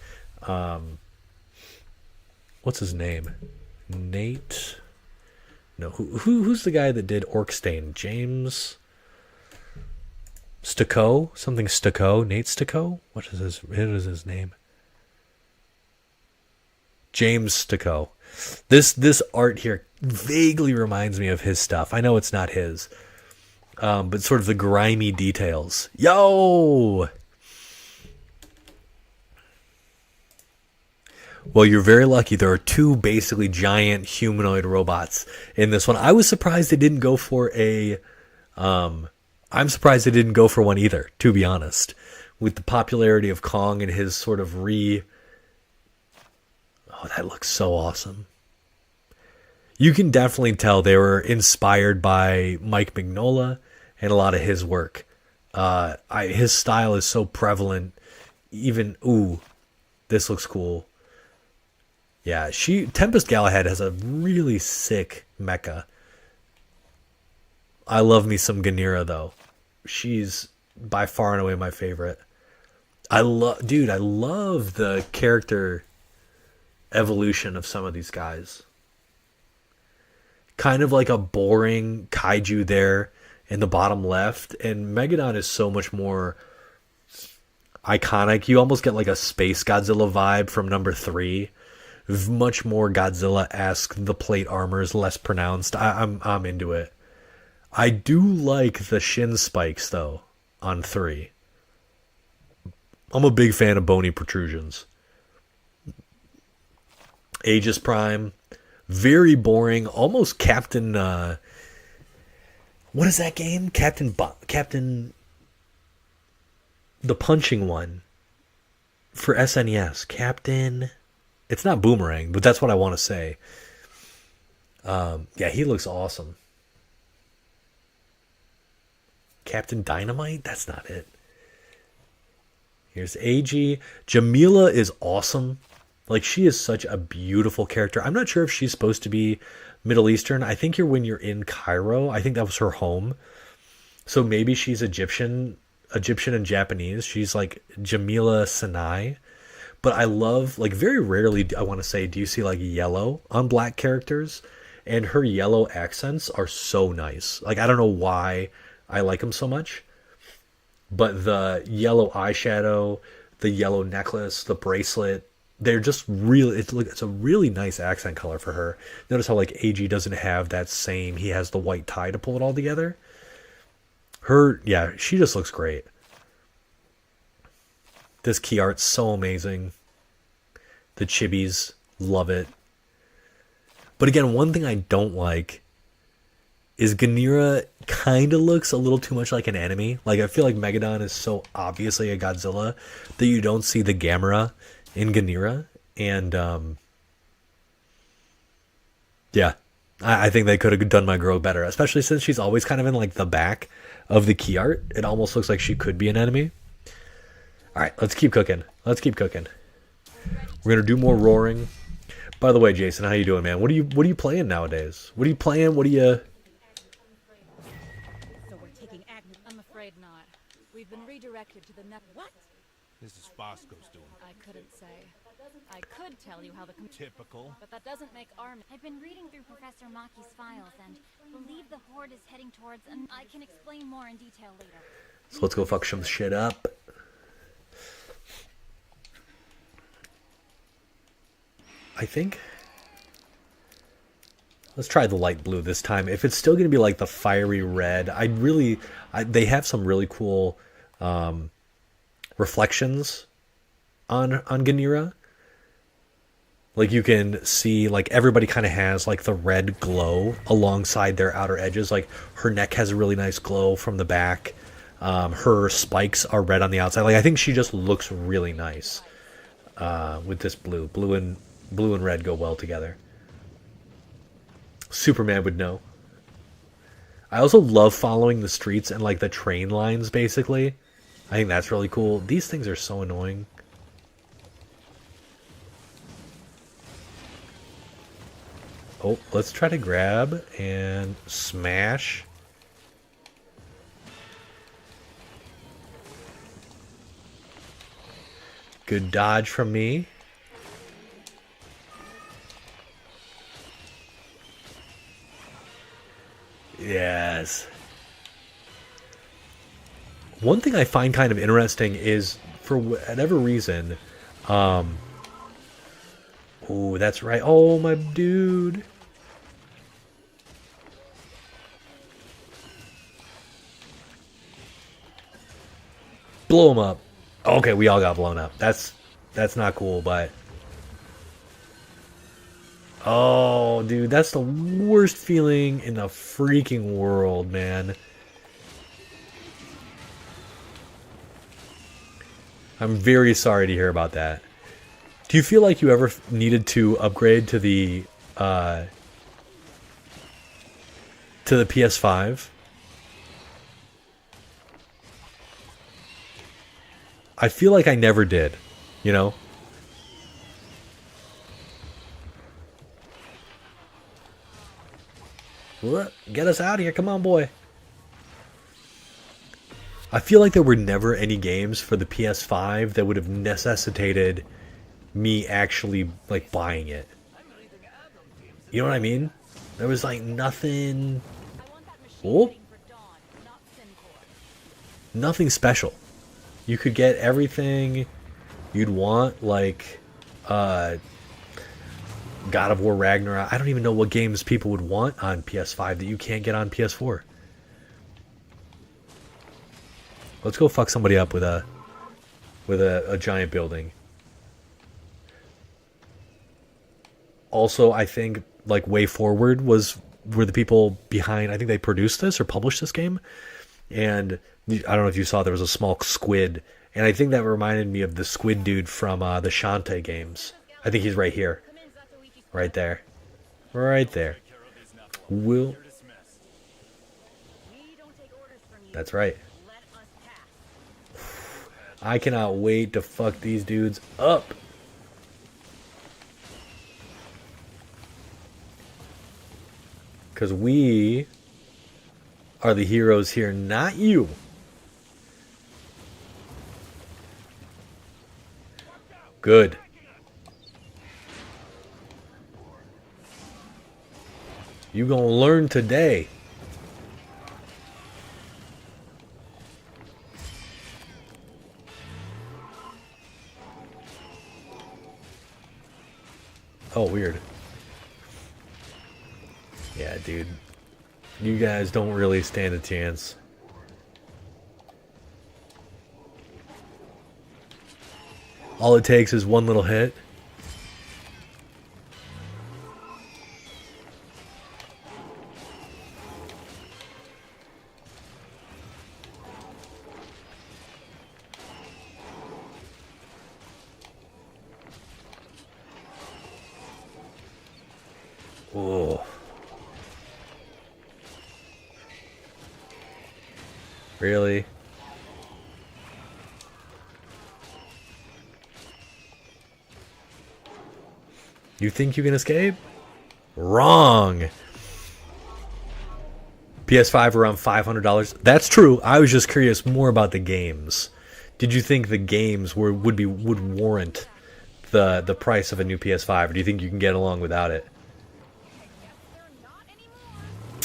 what's his name? Nate. No, who's the guy that did Orkstain? James Sticko? Something Sticko? Nate Sticko? What is his name? James Sticko. This art here vaguely reminds me of his stuff. I know it's not his. But sort of the grimy details. Yo! Well, you're very lucky. There are two basically giant humanoid robots in this one. I was surprised they didn't go for a... I'm surprised they didn't go for one either, to be honest. With the popularity of Kong and his sort of Oh, that looks so awesome. You can definitely tell they were inspired by Mike Mignola and a lot of his work. His style is so prevalent. Even, ooh, this looks cool. Yeah, Tempest Galahad has a really sick mecha. I love me some Ganira though. She's by far and away my favorite. I love the character evolution of some of these guys. Kind of like a boring kaiju there in the bottom left, and Megadon is so much more iconic. You almost get like a Space Godzilla vibe from number 3. Much more Godzilla-esque. The plate armor is less pronounced. I'm into it. I do like the shin spikes though on 3. I'm a big fan of bony protrusions. Aegis Prime, very boring, almost Captain. What is that game? Captain, the punching one for SNES. Captain. It's not Boomerang, but that's what I want to say. Yeah, he looks awesome. Captain Dynamite? That's not it. Here's AG. Jamila is awesome. Like, she is such a beautiful character. I'm not sure if she's supposed to be Middle Eastern. I think when you're in Cairo. I think that was her home. So maybe she's Egyptian and Japanese. She's like Jamila Sinai. But I love, like, very rarely, I want to say, do you see, like, yellow on black characters? And her yellow accents are so nice. Like, I don't know why I like them so much. But the yellow eyeshadow, the yellow necklace, the bracelet, they're just really, it's a really nice accent color for her. Notice how, like, AG doesn't have that same, he has the white tie to pull it all together. She just looks great. This key art's so amazing. The chibis, love it. But again, one thing I don't like is Ganira kind of looks a little too much like an enemy. Like, I feel like Megadon is so obviously a Godzilla that you don't see the Gamera in Ganira. And, yeah, I think they could have done my girl better, especially since she's always kind of in, like, the back of the key art. It almost looks like she could be an enemy. All right, let's keep cooking. We're gonna do more roaring. By the way, Jason, how you doing, man? What are you playing nowadays? What are you playing? What are you? So we're taking Agnes. I'm afraid not. We've been redirected to the What? This is Bosco's doing. I couldn't say. I could tell you how the Typical. but that doesn't make our. I've been reading through Professor Maki's files and believe the Horde is heading towards, and I can explain more in detail later. So let's go fuck some shit up. I think. Let's try the light blue this time. If it's still going to be like the fiery red, they have some really cool reflections on Ganira. Like, you can see, like, everybody kind of has like the red glow alongside their outer edges. Like, her neck has a really nice glow from the back. Her spikes are red on the outside. Like, I think she just looks really nice with this blue. Blue and red go well together. Superman would know. I also love following the streets and, like, the train lines, basically. I think that's really cool. These things are so annoying. Oh, let's try to grab and smash. Good dodge from me. Yes. One thing I find kind of interesting is, for whatever reason, oh, that's right. Oh, my dude. Blow him up. Okay, we all got blown up. That's not cool, but... Oh, dude, that's the worst feeling in the freaking world, man. I'm very sorry to hear about that. Do you feel like you ever needed to upgrade to the PS5? I feel like I never did, you know? What? Get us out of here. Come on, boy. I feel like there were never any games for the PS5 that would have necessitated me actually, like, buying it. You know what I mean? There was, like, nothing... Oh? Nothing special. You could get everything you'd want, like, God of War Ragnarok. I don't even know what games people would want on PS5 that you can't get on PS4. Let's go fuck somebody up with a giant building. Also, I think, like, Way Forward were the people behind. I think they produced this or published this game. And I don't know if you saw, there was a small squid, and I think that reminded me of the squid dude from the Shantae games. I think he's right here. Right there. Right there. Will. That's right. I cannot wait to fuck these dudes up. Because we are the heroes here, not you. Good. You gonna learn today. Oh, weird. Yeah, dude. You guys don't really stand a chance. All it takes is one little hit. Oh. Really? You think you can escape? Wrong. PS5 around $500. That's true. I was just curious more about the games. Did you think the games would warrant the price of a new PS5, or do you think you can get along without it?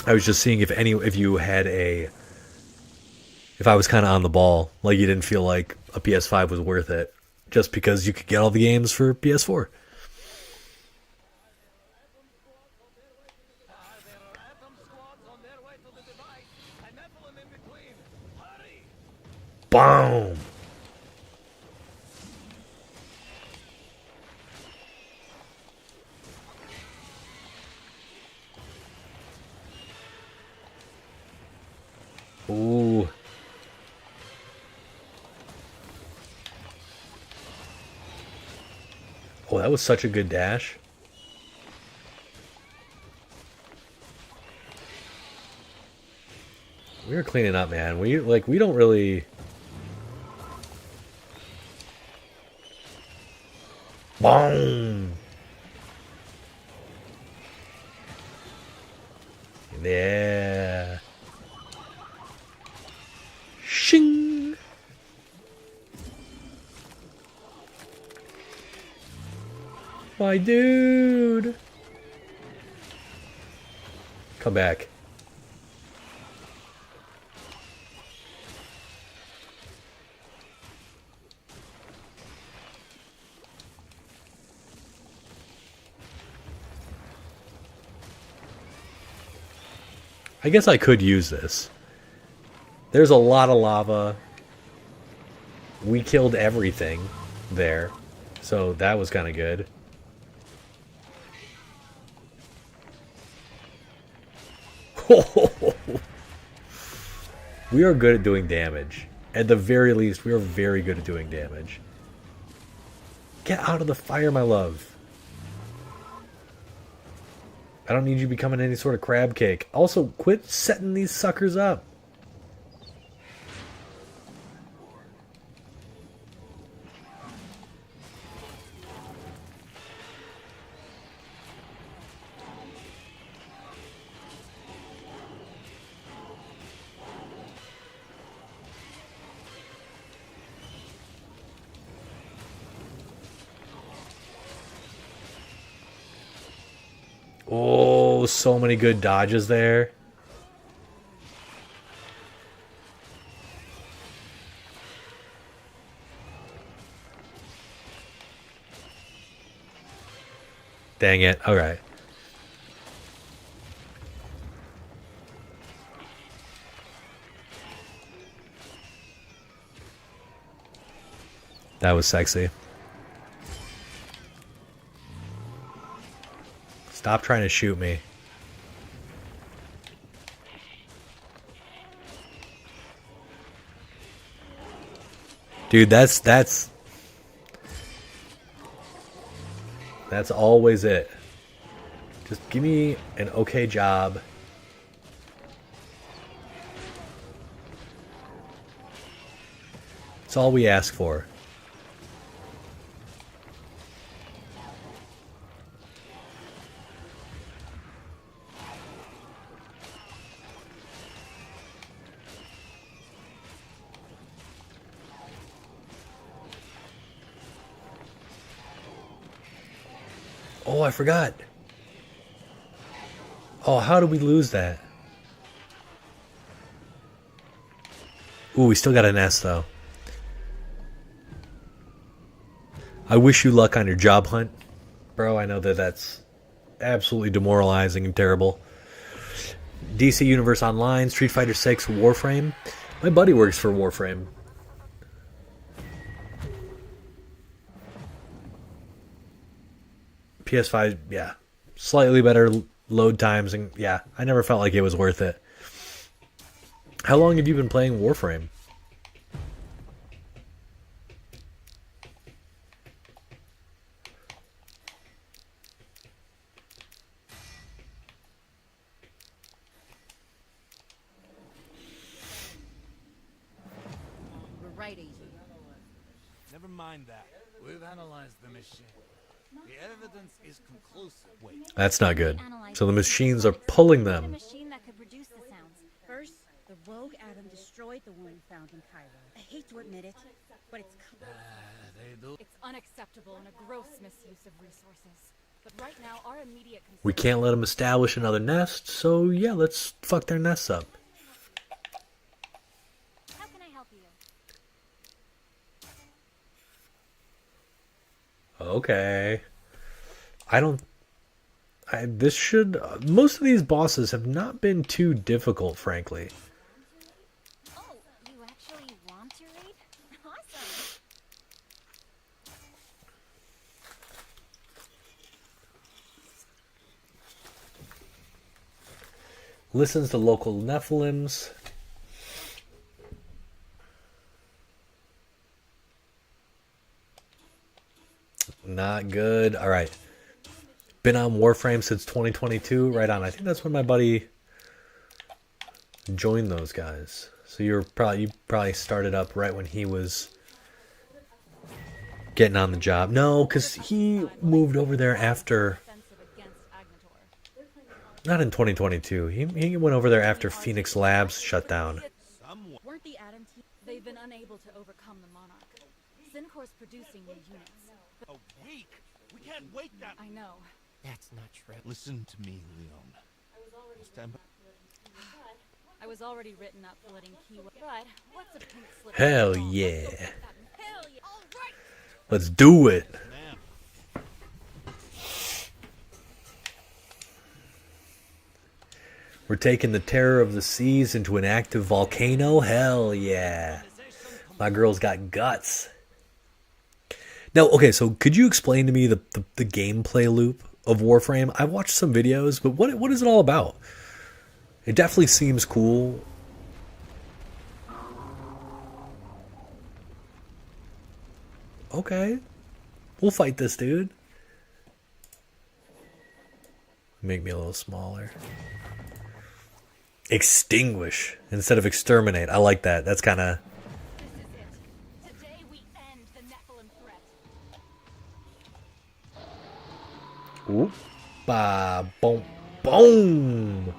I was just seeing if you had if I was kind of on the ball, like you didn't feel like a PS5 was worth it just because you could get all the games for PS4. Boom. Ooh. Oh, that was such a good dash. We were cleaning up, man. We don't really... Boom! Yeah. Shing! My dude. Come back. I guess I could use this. There's a lot of lava. We killed everything there. So that was kind of good. We are good at doing damage. At the very least, we are very good at doing damage. Get out of the fire, my love. I don't need you becoming any sort of crab cake. Also, quit setting these suckers up. Oh, so many good dodges there. Dang it. All right. That was sexy. Stop trying to shoot me. Dude, that's always it. Just give me an okay job. It's all we ask for. Oh, I forgot. Oh, how did we lose that? Ooh, we still got an S, though. I wish you luck on your job hunt. Bro, I know that that's absolutely demoralizing and terrible. DC Universe Online, Street Fighter 6, Warframe. My buddy works for Warframe. PS5, yeah. Slightly better load times, and yeah, I never felt like it was worth it. How long have you been playing Warframe? We're right, AG. Never mind that. We've analyzed the machine. The evidence is conclusive. Wait, That's not good. So the machines are pulling The them. machine that could produce the sounds. First, the rogue Adam destroyed the one found in Cairo. I hate to admit it, but it's they do. It's unacceptable and a gross misuse of resources. But right now, our immediate concern... We can't let them establish another nest, so yeah, let's fuck their nests up. How can I help you? Okay. This should... most of these bosses have not been too difficult, frankly. Oh, you actually want to read? Awesome. Listens to local Nephilims. Not good. All right. Been on Warframe since 2022. Right on. I think that's when my buddy joined those guys. So you probably started up right when he was getting on the job. No, because he moved over there after... offensive against Agnator. Not in 2022. He went over there after Phoenix Labs shut down. Someone. Weren't the Adam team... They've been unable to overcome the Monarch. Syncor's producing new units. A week? We can't wait that. I know. That's not true. Listen to me, Leon. Stand by. I was already written up for letting Kiwa. But what's a pink slip? Hell yeah. Hell yeah. All right. Let's do it. Now, We're taking the terror of the seas into an active volcano. Hell yeah. My girl's got guts. Now, okay, so could you explain to me the gameplay loop of Warframe? I watched some videos, but what is it all about? It definitely seems cool. Okay. We'll fight this dude. Make me a little smaller. Extinguish instead of exterminate. I like that. That's kind of... This is it. Today we end the Nephilim threat. Oop. Ba. Boom. Boom.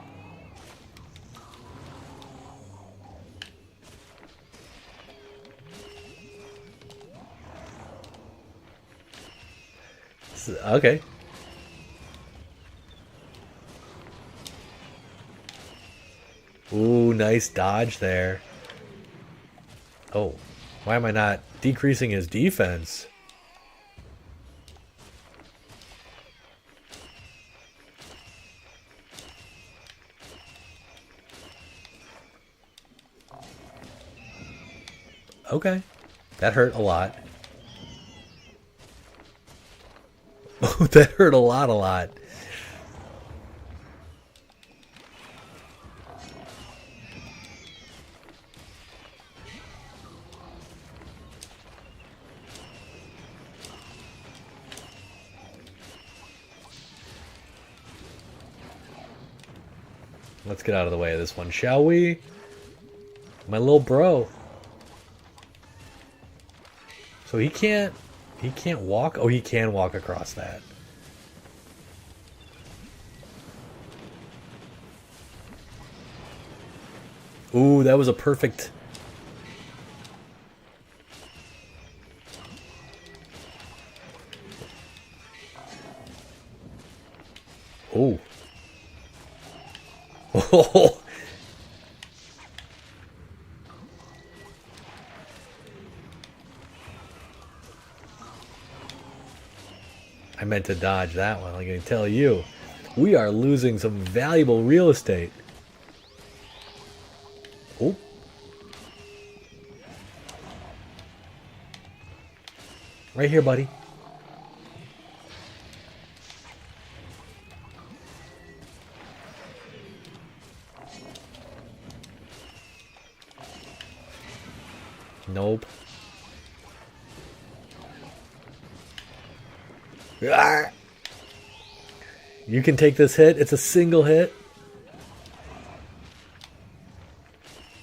Okay. Ooh, nice dodge there. Oh, why am I not decreasing his defense? Okay, that hurt a lot. Oh, that hurt a lot. Let's get out of the way of this one, shall we? My little bro. So he can't walk? Oh, he can walk across that. Ooh, that was a perfect... Ooh. Oh. I meant to dodge that one. I can tell you, we are losing some valuable real estate. Oh. Right here, buddy. Nope. Ah! You can take this hit. It's a single hit.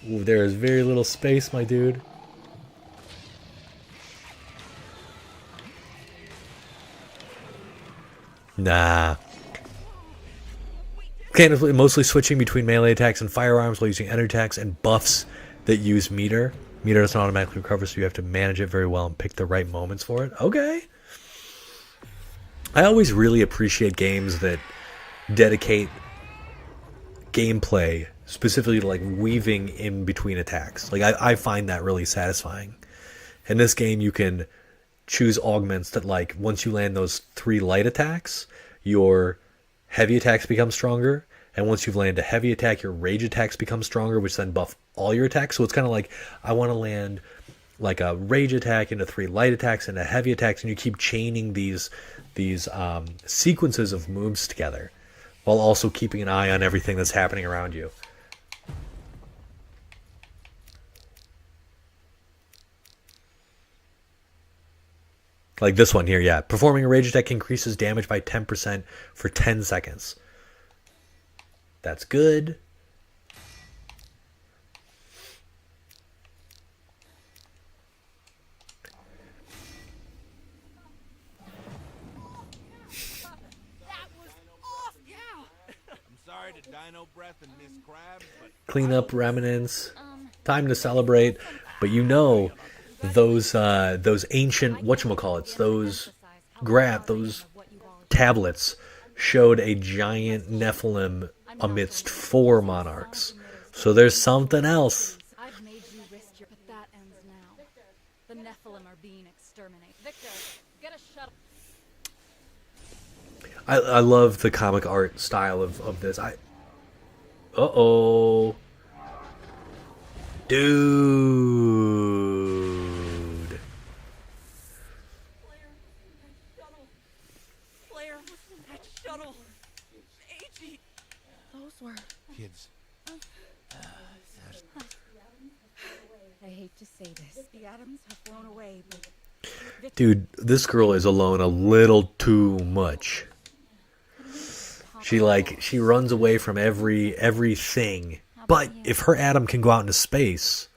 Ooh, there is very little space, my dude. Nah. Okay, mostly switching between melee attacks and firearms while using energy attacks and buffs that use meter. Meter doesn't automatically recover, so you have to manage it very well and pick the right moments for it. Okay. I always really appreciate games that dedicate gameplay specifically to like weaving in between attacks. Like I find that really satisfying. In this game, you can choose augments that like once you land those 3 light attacks, your heavy attacks become stronger. And once you've landed a heavy attack, your rage attacks become stronger, which then buff all your attacks. So it's kind of like I want to land like a rage attack into 3 light attacks and a heavy attacks, and you keep chaining these sequences of moves together while also keeping an eye on everything that's happening around you. Like this one here, yeah. Performing a rage attack increases damage by 10% for 10 seconds. That's good. sorry to Dino Breath and Miss Krabs, but Clean up remnants. Time to celebrate. But you know, those ancient whatchamacallits, those tablets showed a giant Nephilim amidst 4 monarchs. So there's something else. I've made you risk your, but that ends now. The Nephilim are being exterminated. Victor, get a shuttle. I love the comic art style of this. Uh-oh. Dude. Blair, that shuttle. AG. Those were. Kids. I hate to say this. The Adams have flown away, but Dude, this girl is alone a little too much. She runs away from everything. But if her Adam can go out into space,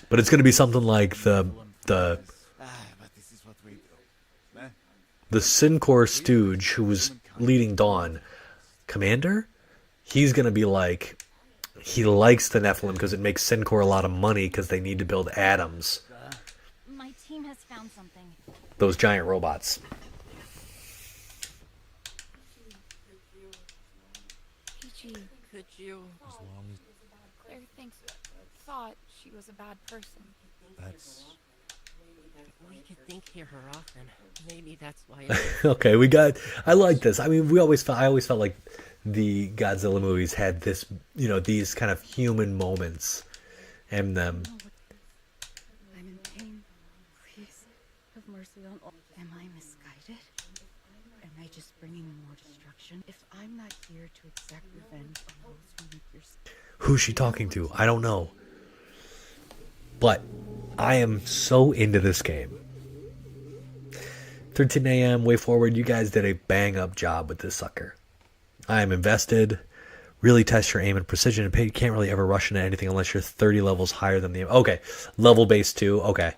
but it's going to be something like the But this is what we do. the Sincor stooge who was leading Dawn, Commander, he's going to be like, he likes the Nephilim because it makes Sincor a lot of money because they need to build Adams, My team has found something. those giant robots. Peachy, Could you? Claire thought she was a bad person. That's We could think hear her often. Maybe that's why. Okay, I like this. I mean, I always felt like the Godzilla movies had this, these kind of human moments in them. I'm in pain. Please have mercy on all. Am I misguided? Am I just bringing more destruction? If I'm not here to exact revenge on those who make your Who's she talking to? I don't know. But I am so into this game. 13 a.m. way forward. You guys did a bang up job with this sucker. I am invested. Really test your aim and precision. And you can't really ever rush into anything unless you're 30 levels higher than the... Okay. Level base 2. Okay.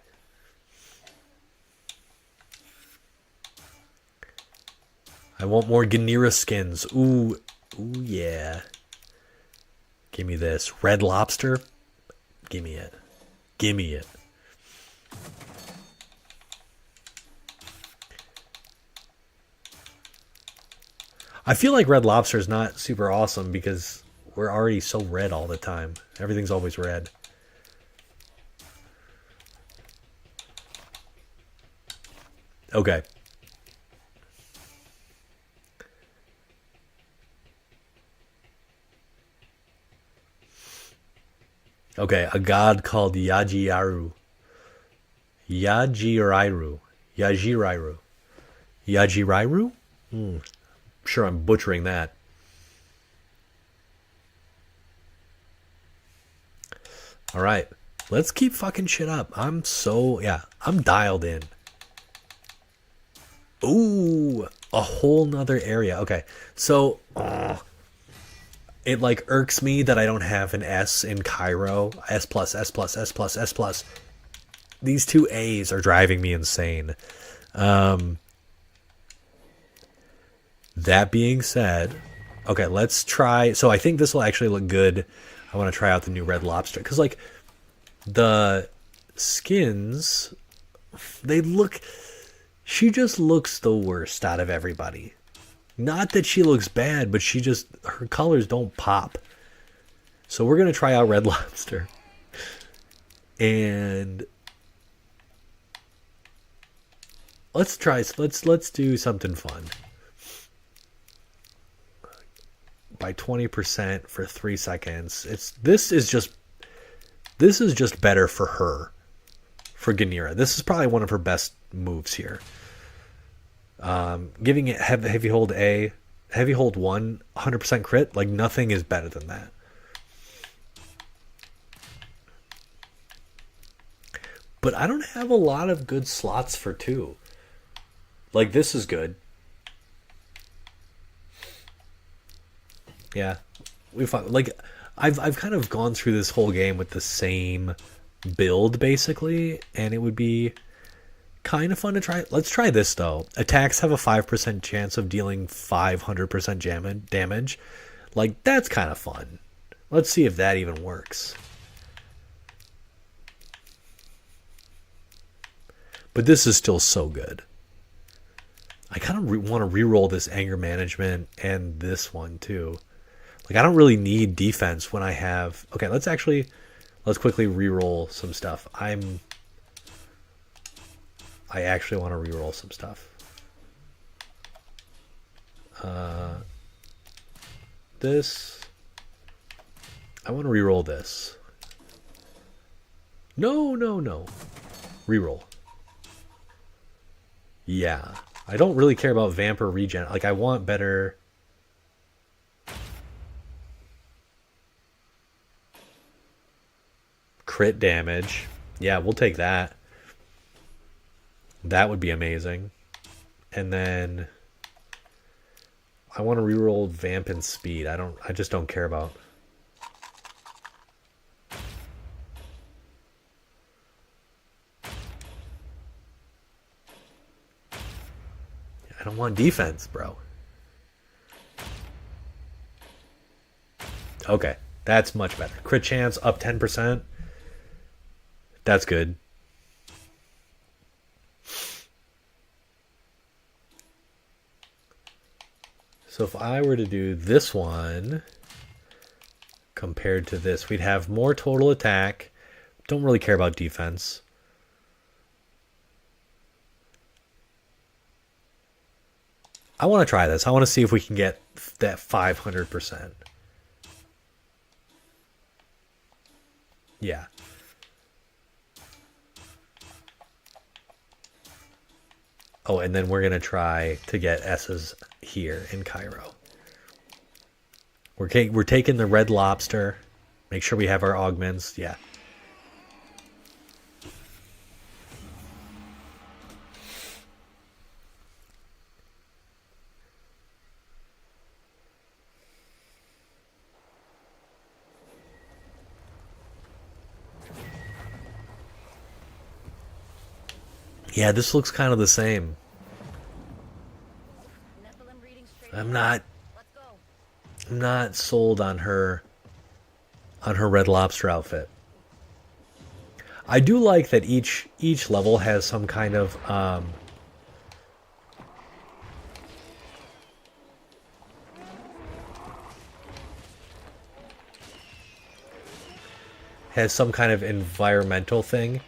I want more Ganira skins. Ooh. Ooh, yeah. Give me this. Red Lobster. Give me it. Give me it. I feel like Red Lobster is not super awesome because we're already so red all the time. Everything's always red. Okay. Okay, a god called Yajiru. Yajirairu. Yajirairu. Yajirairu? Sure, I'm butchering that. Alright, let's keep fucking shit up. I'm dialed in. Ooh, a whole nother area. Okay, so it like irks me that I don't have an S in Cairo. S plus, S plus, S plus, S plus. These two A's are driving me insane. That being said, okay, let's try. So I think this will actually look good. I want to try out the new Red Lobster. Because, like, the skins, they look... She just looks the worst out of everybody. Not that she looks bad, but her colors don't pop. So we're going to try out Red Lobster. And let's do something fun. By 20% for 3 seconds. This is just better for her. For Ganira. This is probably one of her best moves here. Giving it heavy hold A, heavy hold 1, 100% crit, like nothing is better than that. But I don't have a lot of good slots for 2. Like this is good. Yeah. I've kind of gone through this whole game with the same build basically, and it would be kind of fun to try. Let's try this though. Attacks have a 5% chance of dealing 500% damage. Like that's kind of fun. Let's see if that even works. But this is still so good. I kind of want to re-roll this anger management and this one too. Like, I don't really need defense when I have... Okay, let's quickly re-roll some stuff. I actually want to re-roll some stuff. This... I want to re-roll this. No. Re-roll. Yeah. I don't really care about vamp or regen. Like, I want better... crit damage. Yeah, we'll take that. That would be amazing. And then... I want to reroll vamp and speed. I just don't care about... I don't want defense, bro. Okay, that's much better. Crit chance up 10%. That's good. So if I were to do this one compared to this, we'd have more total attack. Don't really care about defense. I want to try this. I want to see if we can get that 500%. Yeah. Oh, and then we're going to try to get S's here in Cairo. We're taking the Red Lobster. Make sure we have our augments. Yeah. Yeah, this looks kind of the same. I'm not sold on her Red Lobster outfit. I do like that each level has some kind of environmental thing.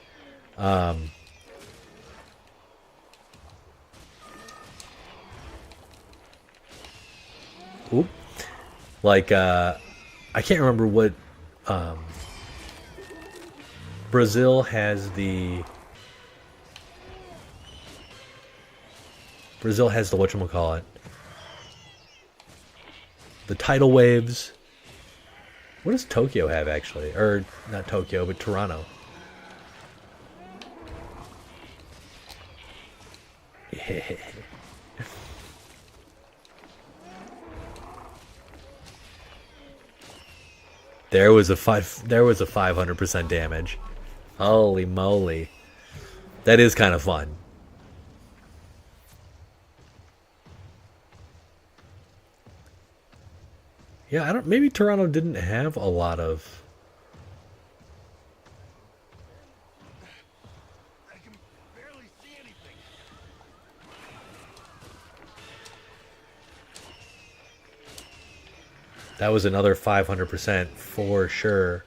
Oop. Like, I can't remember what, Brazil has the whatchamacallit, the tidal waves. What does Tokyo have, actually? Or, not Tokyo, but Toronto. Yeah. There was a 500% damage. Holy moly. That is kind of fun. Yeah, maybe Toronto didn't have a lot of... I can barely see anything. That was another 500% for sure.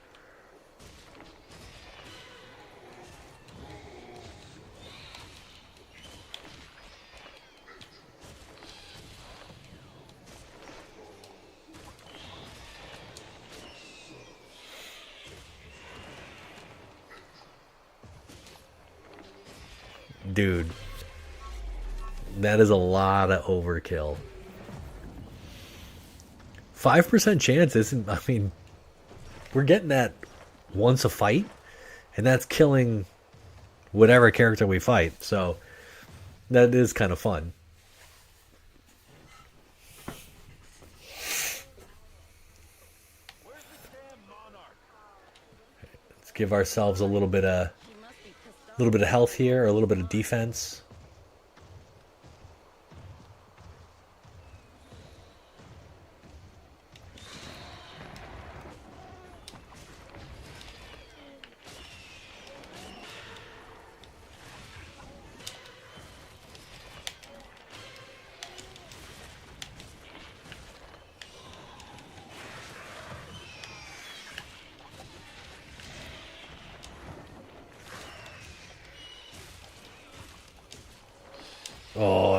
Dude, that is a lot of overkill. 5% chance isn't... I mean, we're getting that once a fight, and that's killing whatever character we fight. So that is kind of fun. Let's give ourselves a little bit of health here, or a little bit of defense.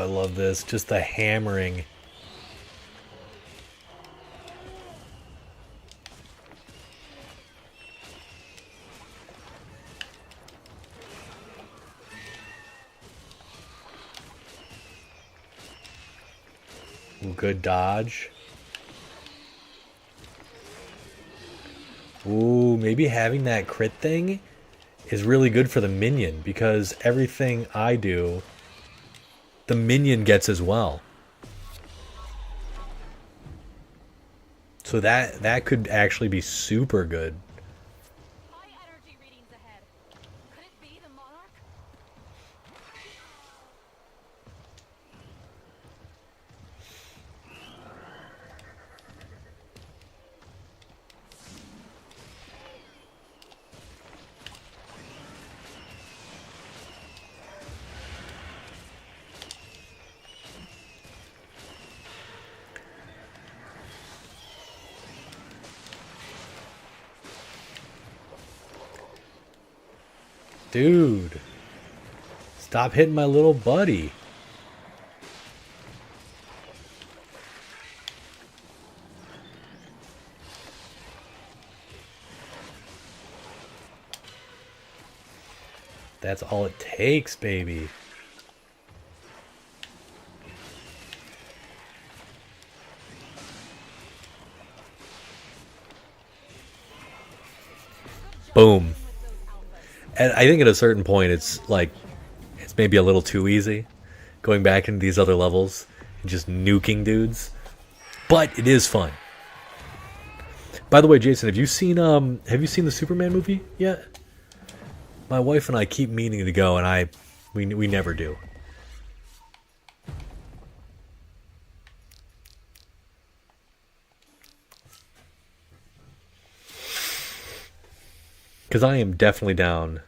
I love this. Just the hammering. Good dodge. Ooh, maybe having that crit thing is really good for the minion, because everything I do, the minion gets as well. So that could actually be super good. High energy readings ahead. Could it be the Monarch? Dude, stop hitting my little buddy. That's all it takes, baby. Boom. And I think at a certain point, it's like, it's maybe a little too easy going back into these other levels and just nuking dudes. But it is fun. By the way, Jason, have you seen the Superman movie yet? My wife and I keep meaning to go, and we never do. Because I am definitely down.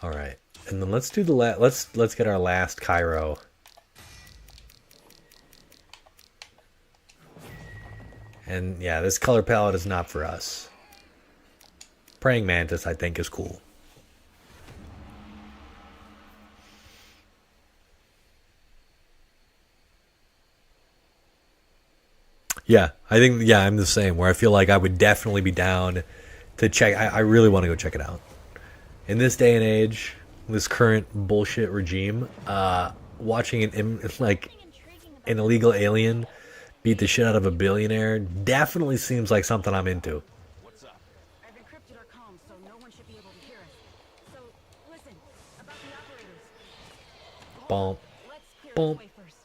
All right, and then let's do the let's get our last Cairo. And yeah, this color palette is not for us. Praying Mantis, I think, is cool. Yeah, I think, yeah, I'm the same, where I feel like I would definitely be down to check. I really want to go check it out. In this day and age, this current bullshit regime, watching an illegal alien beat the shit out of a billionaire definitely seems like something I'm into. What's up? I've encrypted our comms so no one should be able to hear us. So, listen, about the operators. Bonk. Let's clear Boom. this way first.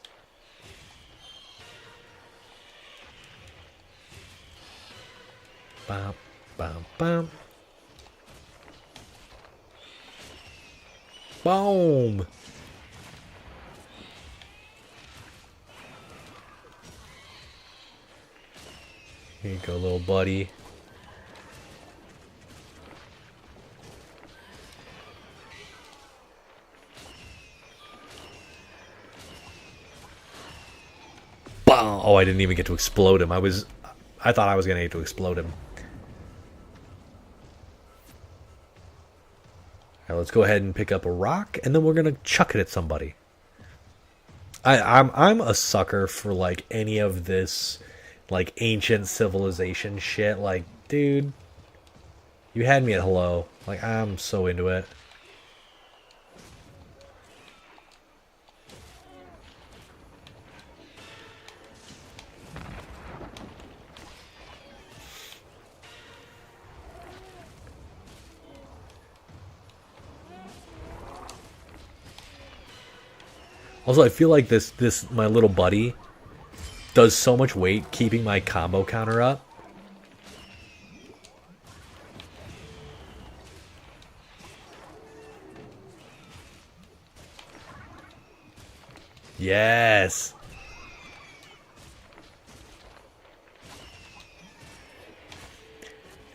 Bam, bam, bam. Boom. Here you go, little buddy. Boom. Oh, I didn't even get to explode him. I thought I was gonna get to explode him. Alright, let's go ahead and pick up a rock, and then we're gonna chuck it at somebody. I'm a sucker for like any of this like ancient civilization shit. Like, dude, you had me at hello. Like, I'm so into it. Also, I feel like this my little buddy does so much weight keeping my combo counter up. Yes.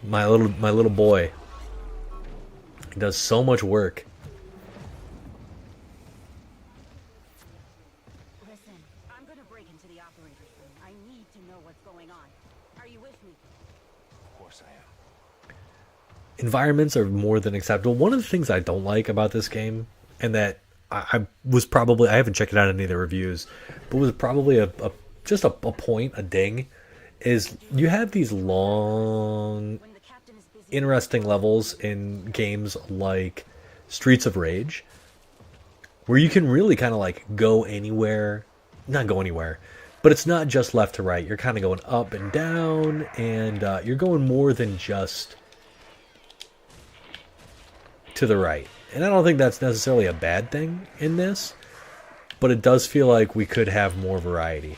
My little boy. It does so much work. Listen, I'm gonna break into the operator's room. I need to know what's going on. Are you with me? Of course I am. Environments are more than acceptable. One of the things I don't like about this game, and that I was probably, I haven't checked it out in any of the reviews, but was probably just a point, a ding, is you have these long, When the captain is busy. interesting levels in games like Streets of Rage, where you can really kind of like go anywhere, not go anywhere, but it's not just left to right. You're kind of going up and down, and you're going more than just to the right. And I don't think that's necessarily a bad thing in this, but it does feel like we could have more variety.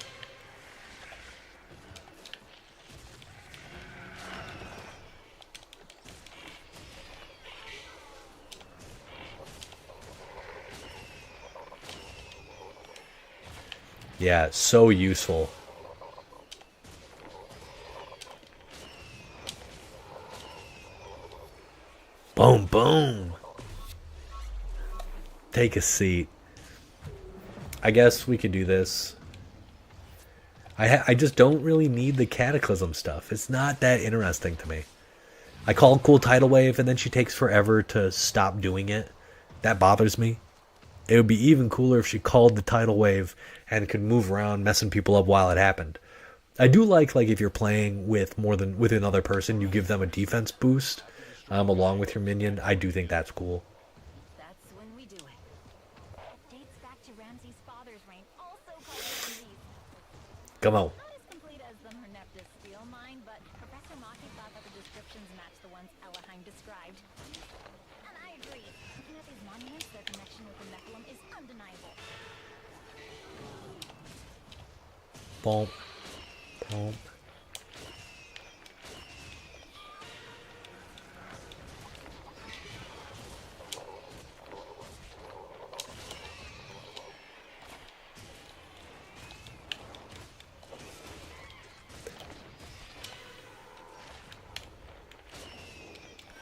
Yeah, it's so useful. Boom, boom. Take a seat. I guess we could do this. I just don't really need the Cataclysm stuff. It's not that interesting to me. I call cool Tidal Wave and then she takes forever to stop doing it. That bothers me. It would be even cooler if she called the Tidal Wave and could move around messing people up while it happened. I do like if you're playing with another person, you give them a defense boost along with your minion. I do think that's cool. That's when we do it. Dates back to Ramsey's father's reign, also called Ramses. Come on. Not as complete as the Merneptah steel mine, but Professor Maki thought that the descriptions matched the ones Elahheim described. And I agree. Looking at these monuments, their connection with the Nephilim is undeniable. Boom. Boom.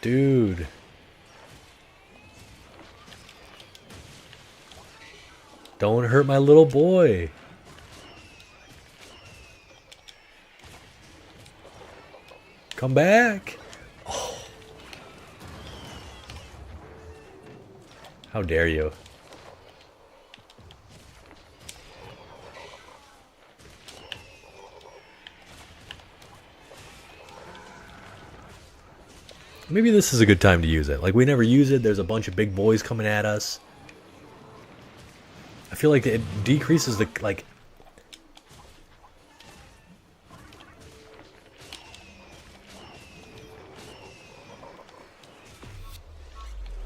Dude. Don't hurt my little boy. Come back. Oh. How dare you? Maybe this is a good time to use it. Like, we never use it. There's a bunch of big boys coming at us. I feel like it decreases the, like...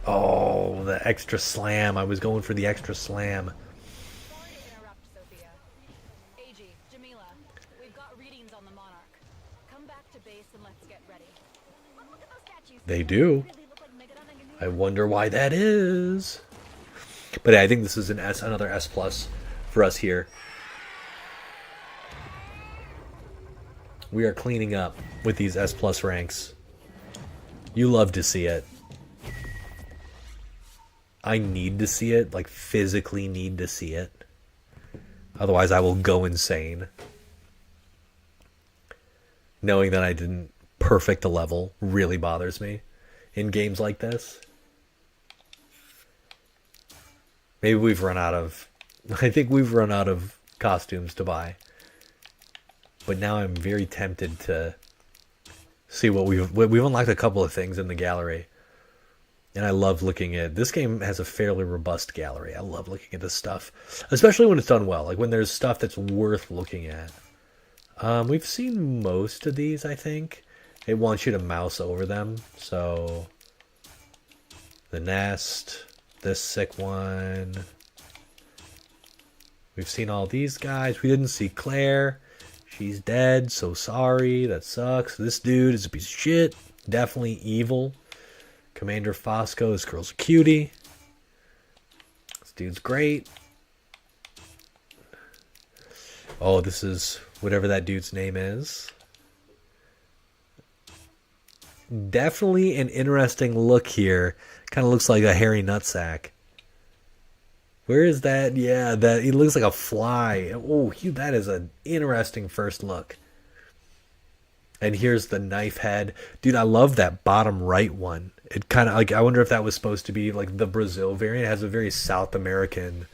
Oh, the extra slam. I was going for the extra slam. Sorry to interrupt, Sophia. AG, Jamila, we've got readings on the Monarch. Come back to base and let's get ready. But look at those statues. They do. Really look like Megadon and Gnome. I wonder why that is. But yeah, I think this is another S plus for us here. We are cleaning up with these S plus ranks. You love to see it. I need to see it, like physically need to see it. Otherwise I will go insane. Knowing that I didn't perfect the level really bothers me in games like this. Maybe we've run out of... I think we've run out of costumes to buy. But now I'm very tempted to see what we've unlocked a couple of things in the gallery. And I love looking at... This game has a fairly robust gallery. I love looking at this stuff. Especially when it's done well. Like when there's stuff that's worth looking at. We've seen most of these, I think. It wants you to mouse over them. So... The nest... This sick one. We've seen all these guys. We didn't see Claire. She's dead. So sorry. That sucks. This dude is a piece of shit. Definitely evil. Commander Fosco. This girl's a cutie. This dude's great. Oh, this is whatever that dude's name is. definitely an interesting look here. Kind of looks like a hairy nutsack. Where is that? Yeah, that it looks like a fly. Oh, that is an interesting first look. And here's the knife head. Dude, I love that bottom right one. It kind of like, I wonder if that was supposed to be like the Brazil variant. It has a very South American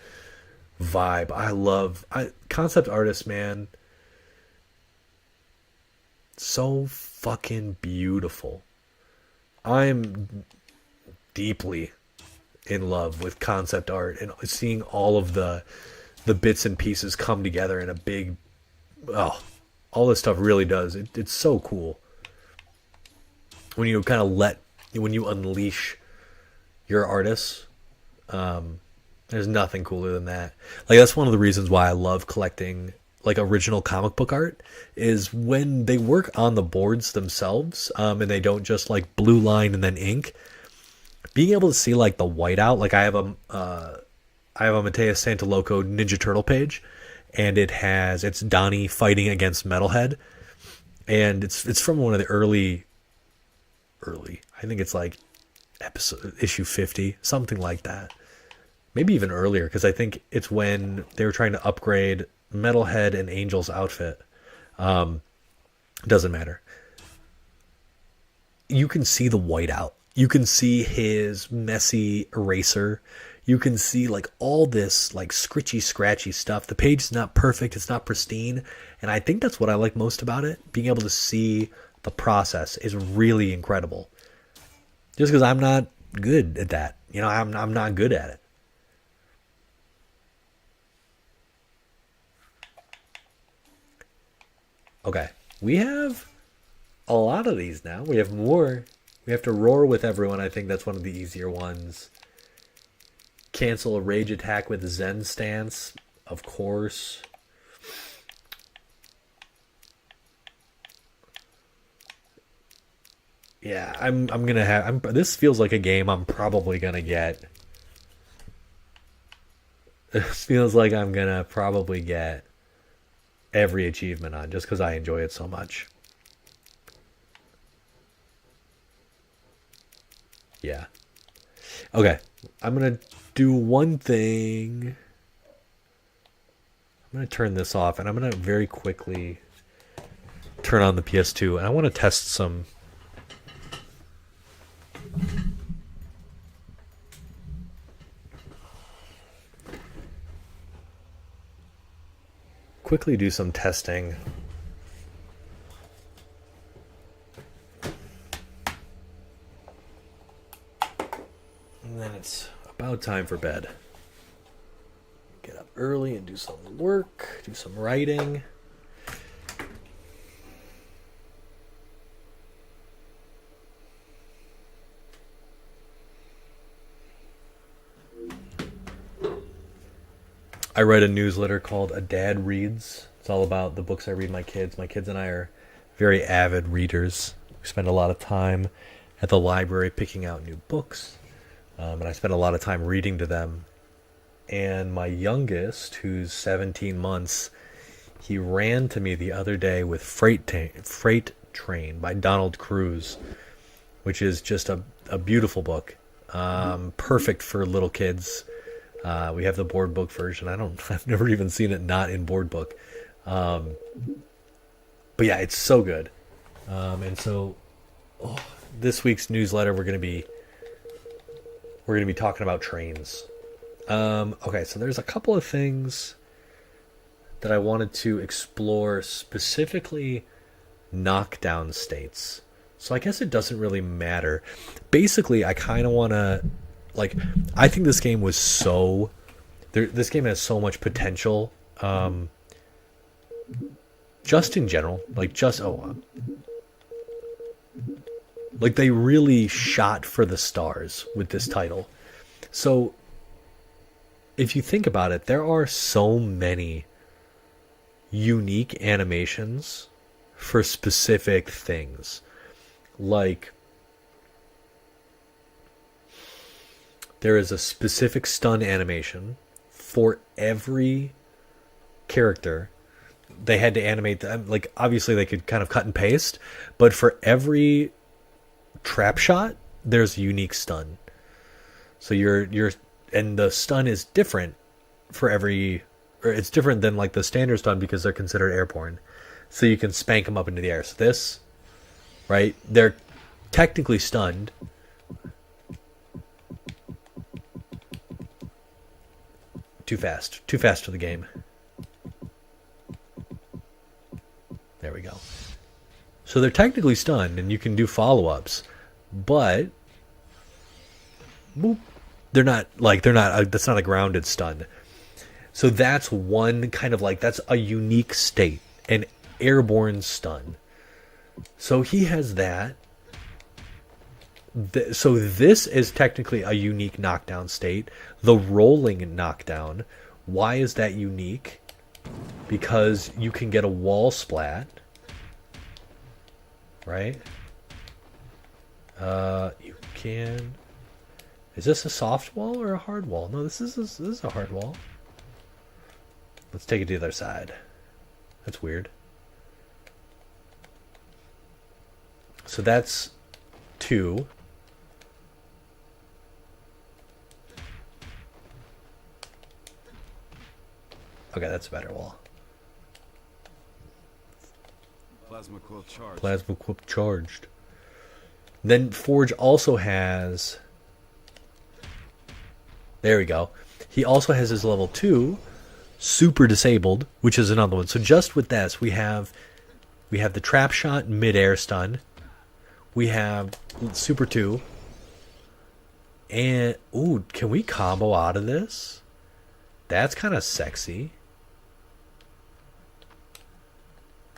vibe. Concept artists, man. So fucking beautiful. I'm deeply in love with concept art and seeing all of the bits and pieces come together in a big, all this stuff really does. It's so cool when you kind of when you unleash your artists. There's nothing cooler than that. Like, that's one of the reasons why I love collecting like original comic book art, is when they work on the boards themselves, and they don't just like blue line and then ink. Being able to see like the whiteout, like I have a Mateus Santaloco Ninja Turtle page, and it's Donnie fighting against Metalhead, and it's from one of the early, I think it's like issue 50, something like that, maybe even earlier, because I think it's when they were trying to upgrade Metalhead and Angel's outfit. Doesn't matter. You can see the whiteout. You can see his messy eraser. You can see like all this like scritchy, scratchy stuff. The page is not perfect. It's not pristine. And I think that's what I like most about it. Being able to see the process is really incredible. Just because I'm not good at that. You know, I'm not good at it. Okay, we have a lot of these now. We have more. We have to roar with everyone. I think that's one of the easier ones. Cancel a rage attack with Zen stance, of course. Yeah, I'm gonna have. This feels like a game I'm probably gonna get. This feels like I'm gonna probably get every achievement on, just because I enjoy it so much. Yeah. Okay. I'm going to do one thing. I'm going to turn this off, and I'm going to very quickly turn on the PS2, and I want to test some. Quickly do some testing. And then it's about time for bed. Get up early and do some work, do some writing. I write a newsletter called A Dad Reads. It's all about the books I read my kids. My kids and I are very avid readers. We spend a lot of time at the library picking out new books. And I spend a lot of time reading to them. And my youngest, who's 17 months, he ran to me the other day with Freight Train by Donald Cruz, which is just a beautiful book. Perfect for little kids. We have the board book version. I've never even seen it not in board book. But yeah, it's so good. And so this week's newsletter, we're going to be talking about trains. Okay, so there's a couple of things that I wanted to explore, specifically knockdown states. So I guess it doesn't really matter. Basically, I kind of want to, like, I think this game was so... This game has so much potential. Just in general. Like, like, they really shot for the stars with this title. So, if you think about it, there are so many unique animations for specific things. Like, there is a specific stun animation for every character. They had to animate them. Like, obviously they could kind of cut and paste, but for every trap shot, there's a unique stun. So and the stun is different for every, or it's different than like the standard stun because they're considered airborne. So you can spank them up into the air. So this, right? They're technically stunned. Too fast for the game. There we go. So they're technically stunned, and you can do follow-ups, but boop, that's not a grounded stun. So that's one kind of like, that's a unique state, an airborne stun. So he has that. So this is technically a unique knockdown state. The rolling knockdown. Why is that unique? Because you can get a wall splat. Right? You can... Is this a soft wall or a hard wall? No, this is a hard wall. Let's take it to the other side. That's weird. So that's 2. Okay, that's a better wall. Plasma quill charged. Plasma quill charged. Then Forge also has... There we go. He also has his level 2, super disabled, which is another one. So just with this, we have the trap shot mid-air stun. We have super 2. And, ooh, can we combo out of this? That's kind of sexy.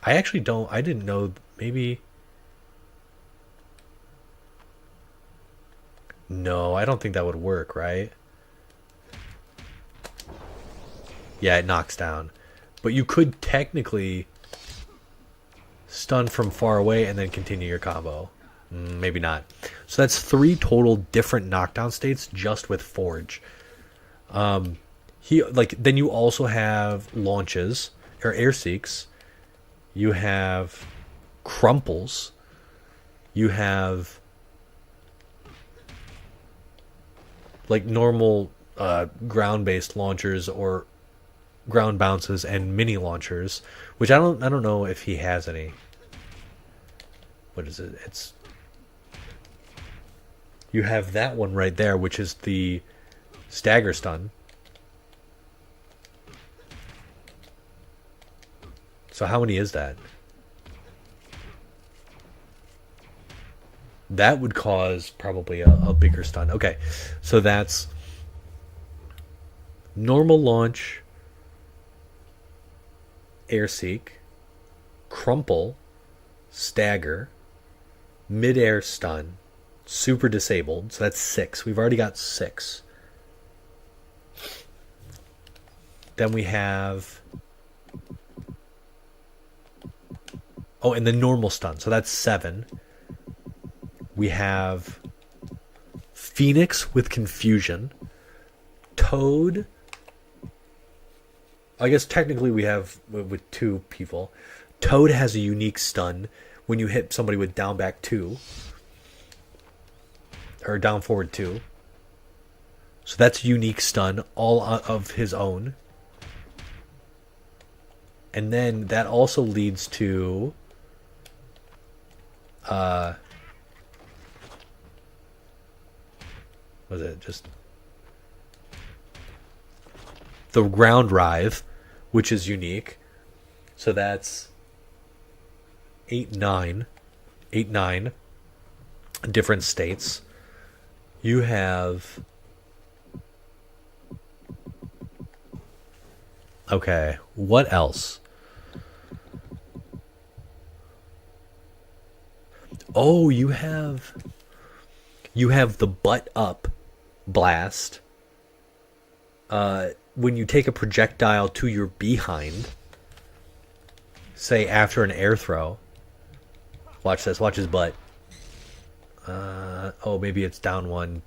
I didn't know, maybe... No, I don't think that would work, right? Yeah, it knocks down. But you could technically stun from far away and then continue your combo. Maybe not. So that's 3 total different knockdown states just with Forge. Then you also have launches or air seeks. You have crumples. You have like normal ground-based launchers or ground bounces and mini launchers, which I don't know if he has any. What is it? You have that one right there, which is the stagger stun. So how many is that? That would cause probably a bigger stun. Okay, so that's normal launch, air seek, crumple, stagger, mid-air stun, super disabled. So that's 6. We've already got 6. Then we have... Oh, and the normal stun. So that's 7. We have Phoenix with confusion. Toad. I guess technically we have with 2 people. Toad has a unique stun when you hit somebody with down back 2. Or down forward 2. So that's unique stun, all of his own. And then that also leads to... was it just the ground writhe, which is unique. So that's 8, 9 different states. You have, okay, what else? Oh, you have the butt up blast. When you take a projectile to your behind, say after an air throw. Watch this. Watch his butt. Oh, maybe it's down 1.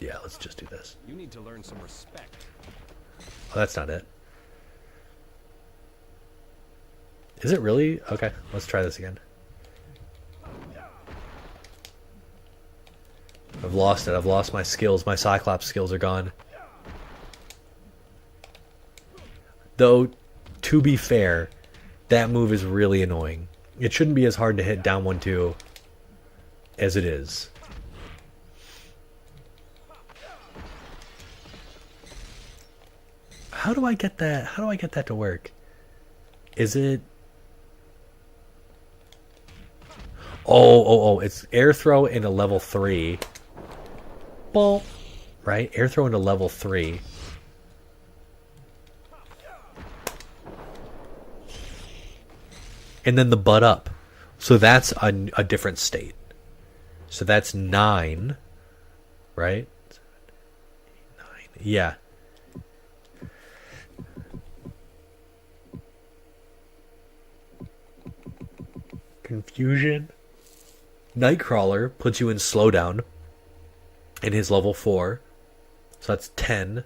Yeah, let's just do this. You need to learn some respect. Oh, that's not it. Is it really? Okay, let's try this again. I've lost it. I've lost my skills. My Cyclops skills are gone. Though, to be fair, that move is really annoying. It shouldn't be as hard to hit down 1-2 as it is. How do I get that? How do I get that to work? Is it... Oh, it's air throw into level 3. Well, right? Air throw into level 3. And then the butt up. So that's a different state. So that's 9. Right? 9. Yeah. Confusion. Nightcrawler puts you in slowdown in his level 4. So that's 10.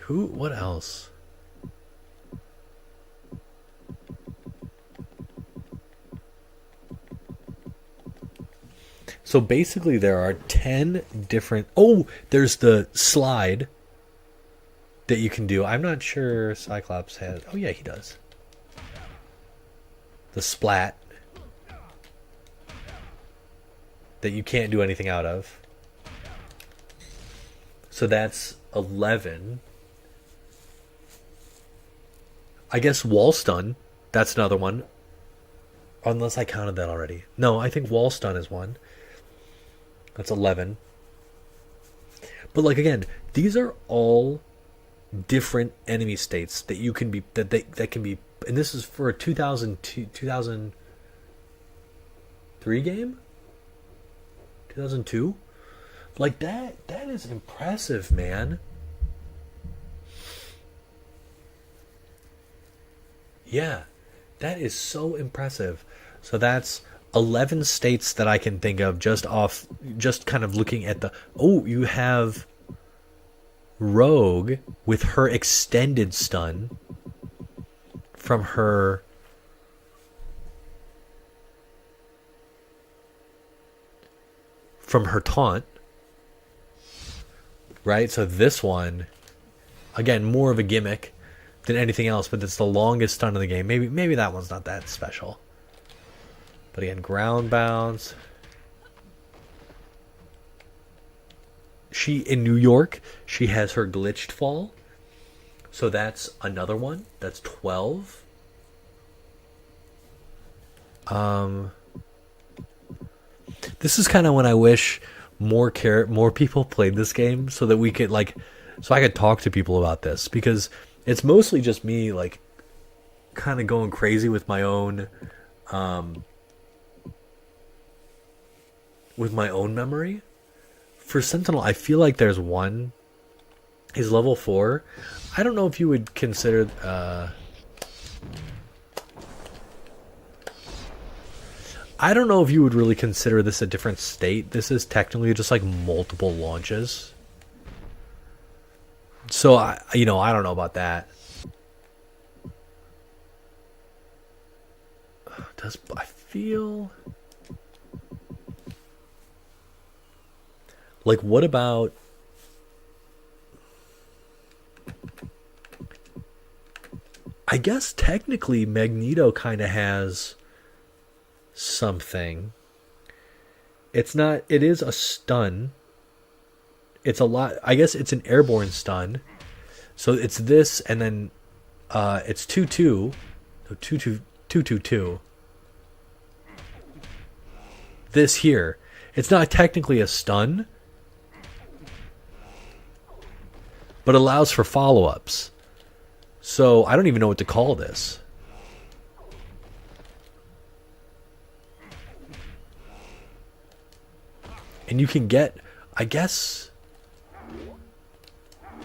What else? So basically there are 10 different... Oh, there's the slide that you can do. I'm not sure Cyclops has... Oh yeah, he does. The splat that you can't do anything out of. So that's 11. I guess wall stun. That's another one. Unless I counted that already. No, I think wall stun is one. That's 11. But like again, these are all different enemy states that you can be that can be, and this is for a 2003 game? 2002? Like that is impressive, man. Yeah. That is so impressive. So that's 11 states that I can think of just kind of looking at the... Oh, you have Rogue with her extended stun from her... taunt. Right? So this one, again, more of a gimmick than anything else, but it's the longest stun in the game. Maybe that one's not that special. But again, ground bounds. In New York, she has her glitched fall. So that's another one. That's 12. This is kind of when I wish more people played this game so that we could so I could talk to people about this, because it's mostly just me kind of going crazy with my own memory. For Sentinel, I feel like there's one. He's level 4. I don't know if you would consider I don't know if you would really consider this a different state. This is technically just multiple launches. So I don't know about that. I feel what about I guess technically Magneto kind of has something. It is a stun. It's a lot. I guess it's an airborne stun. So it's this, and then it's 2-2. No, 2-2-2. This here. It's not technically a stun, but allows for follow-ups. So I don't even know what to call this. And you can get, I guess,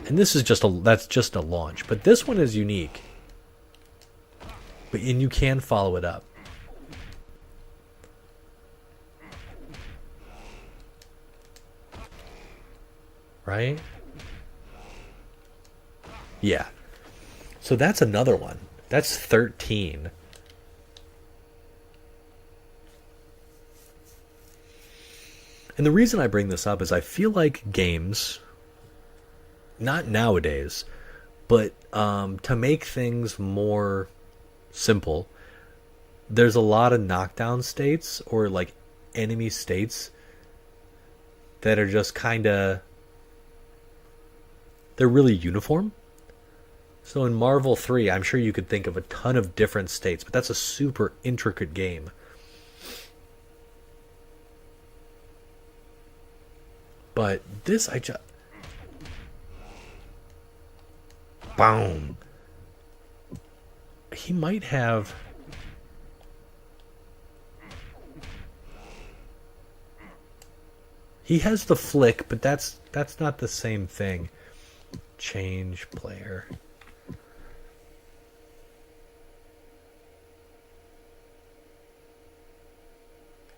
and this is that's just a launch, but this one is unique. And you can follow it up. Right? Yeah. So that's another one. That's 13. And the reason I bring this up is I feel like games, not nowadays, but to make things more simple, there's a lot of knockdown states or like enemy states that are just kind of, they're really uniform. So in Marvel 3, I'm sure you could think of a ton of different states, but that's a super intricate game. But this, I just... Boom. He might have... He has the flick, but that's not the same thing. Change player.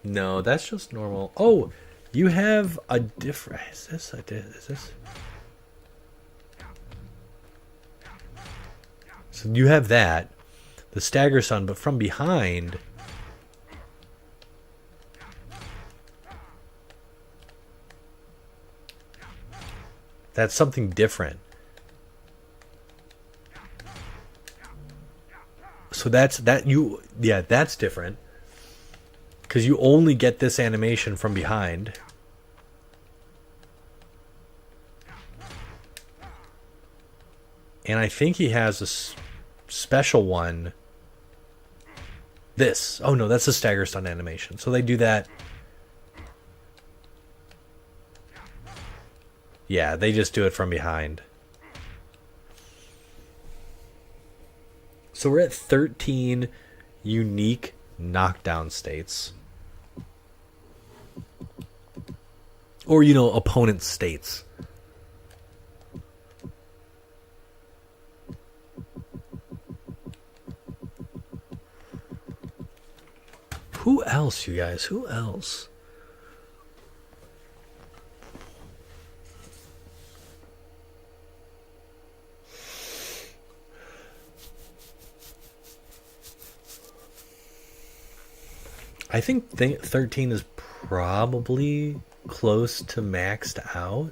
No, that's just normal. Oh, you have a different... Is this... So you have that. The stagger stun, but from behind... That's something different. So that's different. Because you only get this animation from behind. And I think he has a special one. This. Oh no, that's a stagger stun animation. So they do that. Yeah, they just do it from behind. So we're at 13 unique knockdown states. Or, you know, opponent states. Who else, you guys? Who else? I think 13 is probably close to maxed out.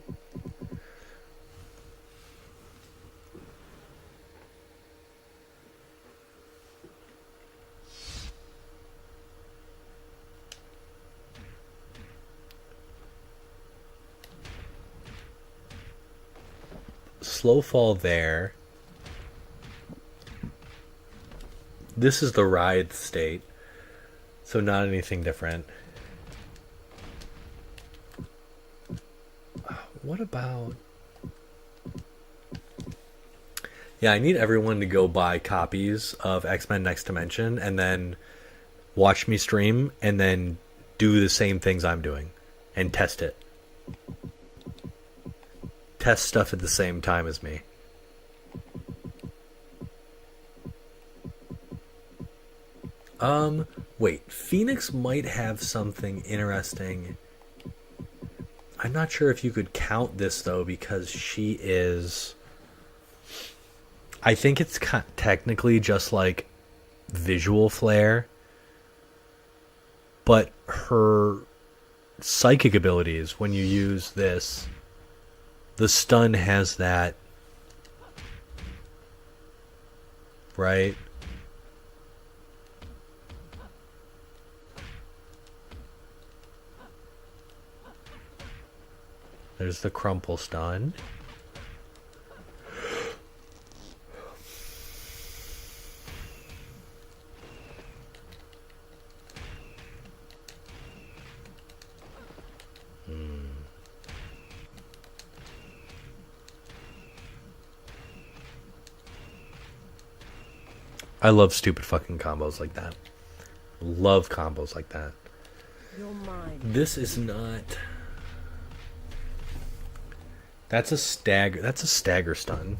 Slow fall there. This is the ride state. So not anything different. What about... Yeah, I need everyone to go buy copies of X-Men Next Dimension and then watch me stream and then do the same things I'm doing and test it. Test stuff at the same time as me. Wait, Phoenix might have something interesting. I'm not sure if you could count this, though, because she is... I think it's technically just, like, visual flair. But her psychic abilities, when you use this, the stun has that... Right? There's the crumple stun. I love stupid fucking combos like that. Love combos like that. You're mine. This is not... That's a stagger stun.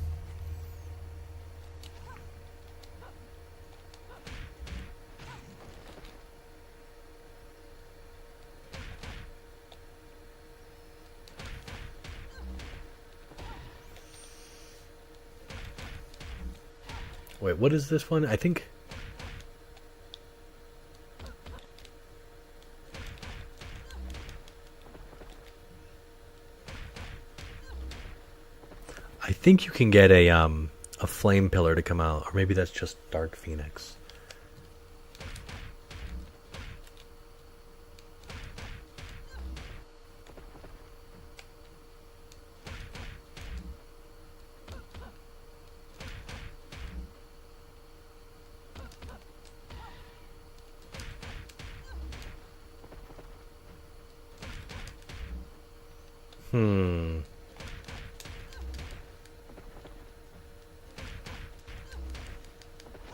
Wait, what is this one? I think... I think you can get a flame pillar to come out, or maybe that's just Dark Phoenix.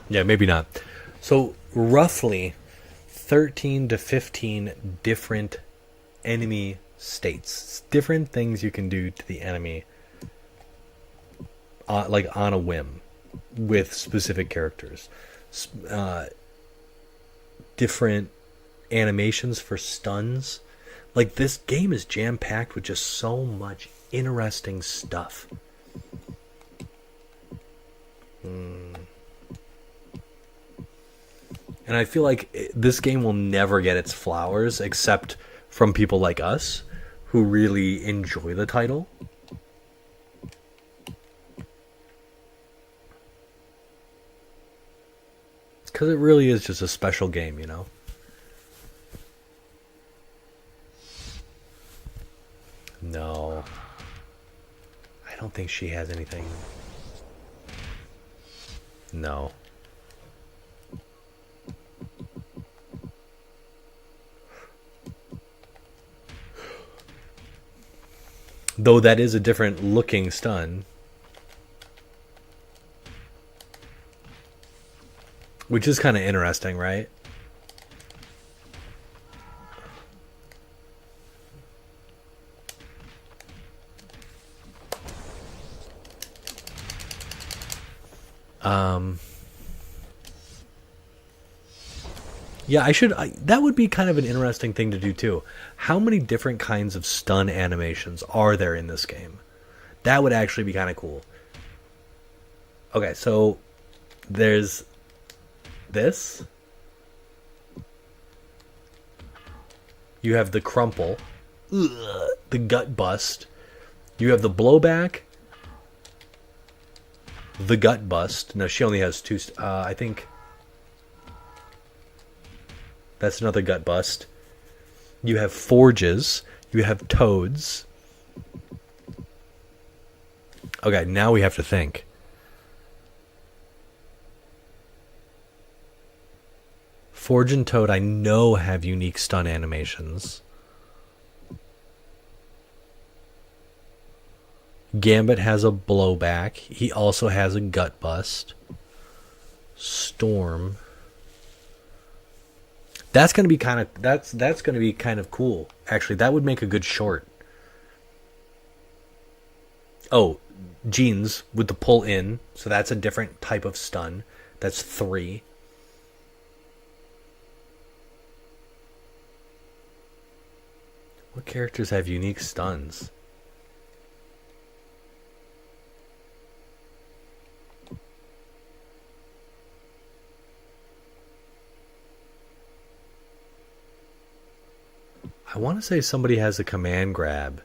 Yeah, maybe not. So, roughly 13 to 15 different enemy states. Different things you can do to the enemy, like on a whim, with specific characters. Different animations for stuns. Like, this game is jam-packed with just so much interesting stuff. And I feel like this game will never get its flowers except from people like us who really enjoy the title. It's because it really is just a special game, you know? No. I don't think she has anything. No. Though that is a different looking stun. Which is kind of interesting, right? Yeah, that would be kind of an interesting thing to do too. How many different kinds of stun animations are there in this game? That would actually be kind of cool. Okay, so there's this. You have the crumple. Ugh, the gut bust. You have the blowback. The gut bust. No, she only has two. I think that's another gut bust. You have forges. You have toads. Okay, now we have to think. Forge and Toad, I know, have unique stun animations. Gambit has a blowback. He also has a gut bust. Storm. That's gonna be kind of that's gonna be kind of cool. Actually, that would make a good short. Oh, Jeans with the pull in, so that's a different type of stun. That's 3. What characters have unique stuns? I want to say somebody has a command grab.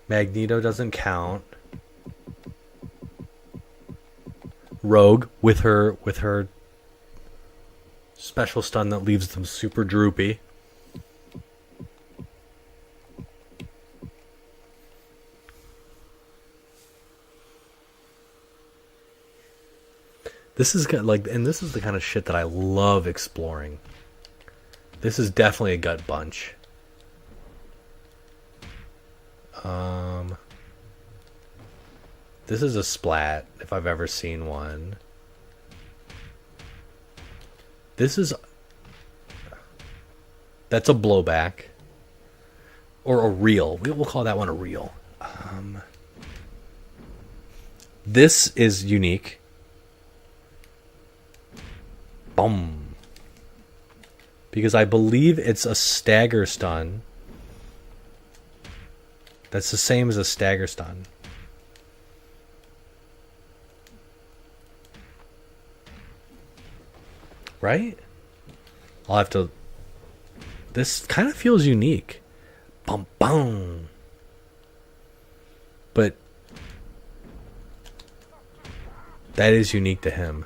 Magneto doesn't count. Rogue with her special stun that leaves them super droopy. This is like, and this is the kind of shit that I love exploring. This is definitely a gut bunch. This is a splat, if I've ever seen one. That's a blowback. Or a reel. We'll call that one a reel. This is unique. Boom. Because I believe it's a stagger stun. That's the same as a stagger stun. right? I'll have to... This kind of feels unique. Bum bum. But that is unique to him.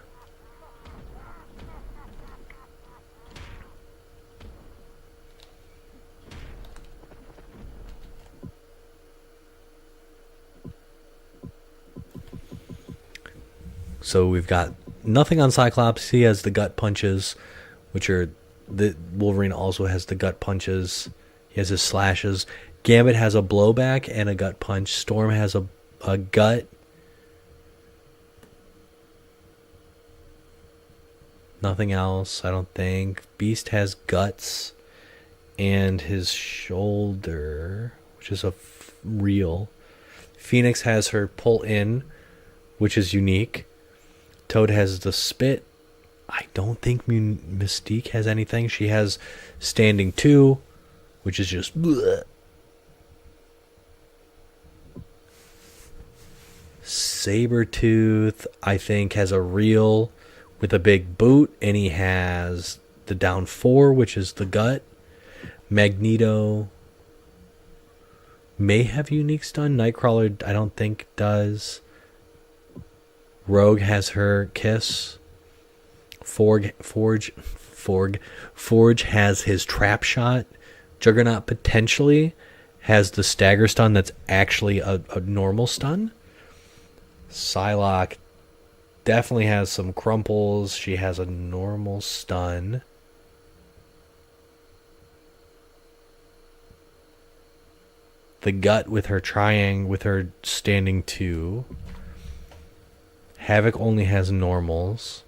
So we've got nothing on Cyclops. He has the gut punches, which are... The Wolverine also has the gut punches. He has his slashes. Gambit has a blowback and a gut punch. Storm has a gut. Nothing else, I don't think. Beast has guts and his shoulder, which is a reel. Phoenix has her pull in, which is unique. Toad has the spit. I don't think Mystique has anything. She has standing 2, which is just... bleh. Sabretooth, I think, has a reel with a big boot, and he has the down 4, which is the gut. Magneto may have unique stun. Nightcrawler, I don't think does. Rogue has her kiss. Forge has his trap shot. Juggernaut potentially has the stagger stun that's actually a normal stun. Psylocke definitely has some crumples. She has a normal stun. The gut with her with her standing 2. Havoc only has normals.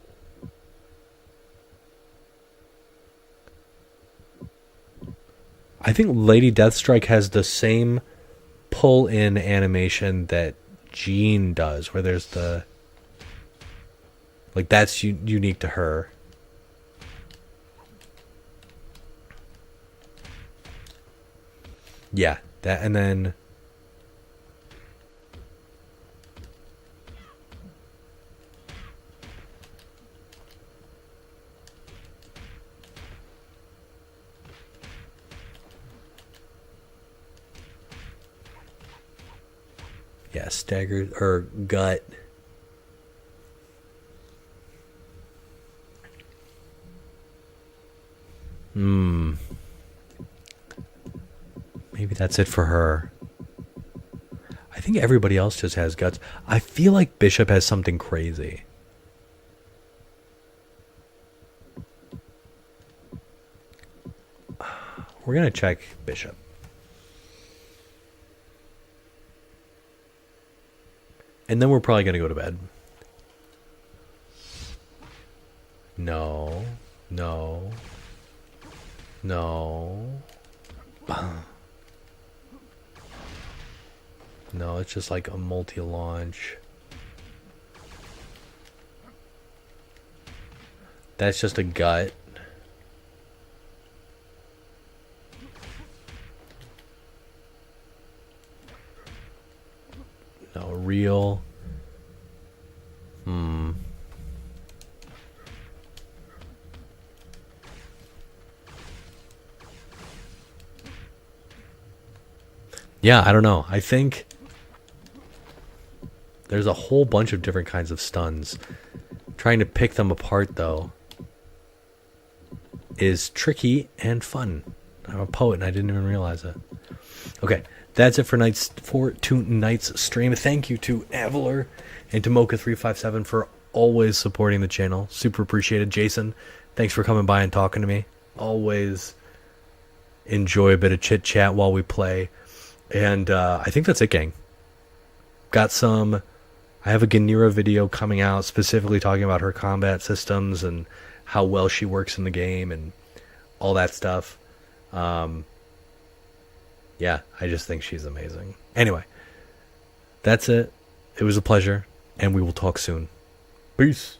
I think Lady Deathstrike has the same pull-in animation that Jean does, where there's the... Like, that's unique to her. Yeah, that, and then... Yeah, stagger or gut. Maybe that's it for her. I think everybody else just has guts. I feel like Bishop has something crazy. We're gonna check Bishop. And then we're probably going to go to bed. No. No. No. No, it's just like a multi-launch. That's just a gut. No, real. Yeah, I don't know. I think there's a whole bunch of different kinds of stuns. Trying to pick them apart, though, is tricky and fun. I'm a poet and I didn't even realize it. Okay, that's it for tonight's stream. Thank you to Avalar and to Mocha357 for always supporting the channel. Super appreciated. Jason, thanks for coming by and talking to me. Always enjoy a bit of chit chat while we play. And I think that's it, gang. Got some... I have a Ganira video coming out specifically talking about her combat systems and how well she works in the game and all that stuff. Yeah, I just think she's amazing. Anyway, that's it. It was a pleasure, and we will talk soon. Peace.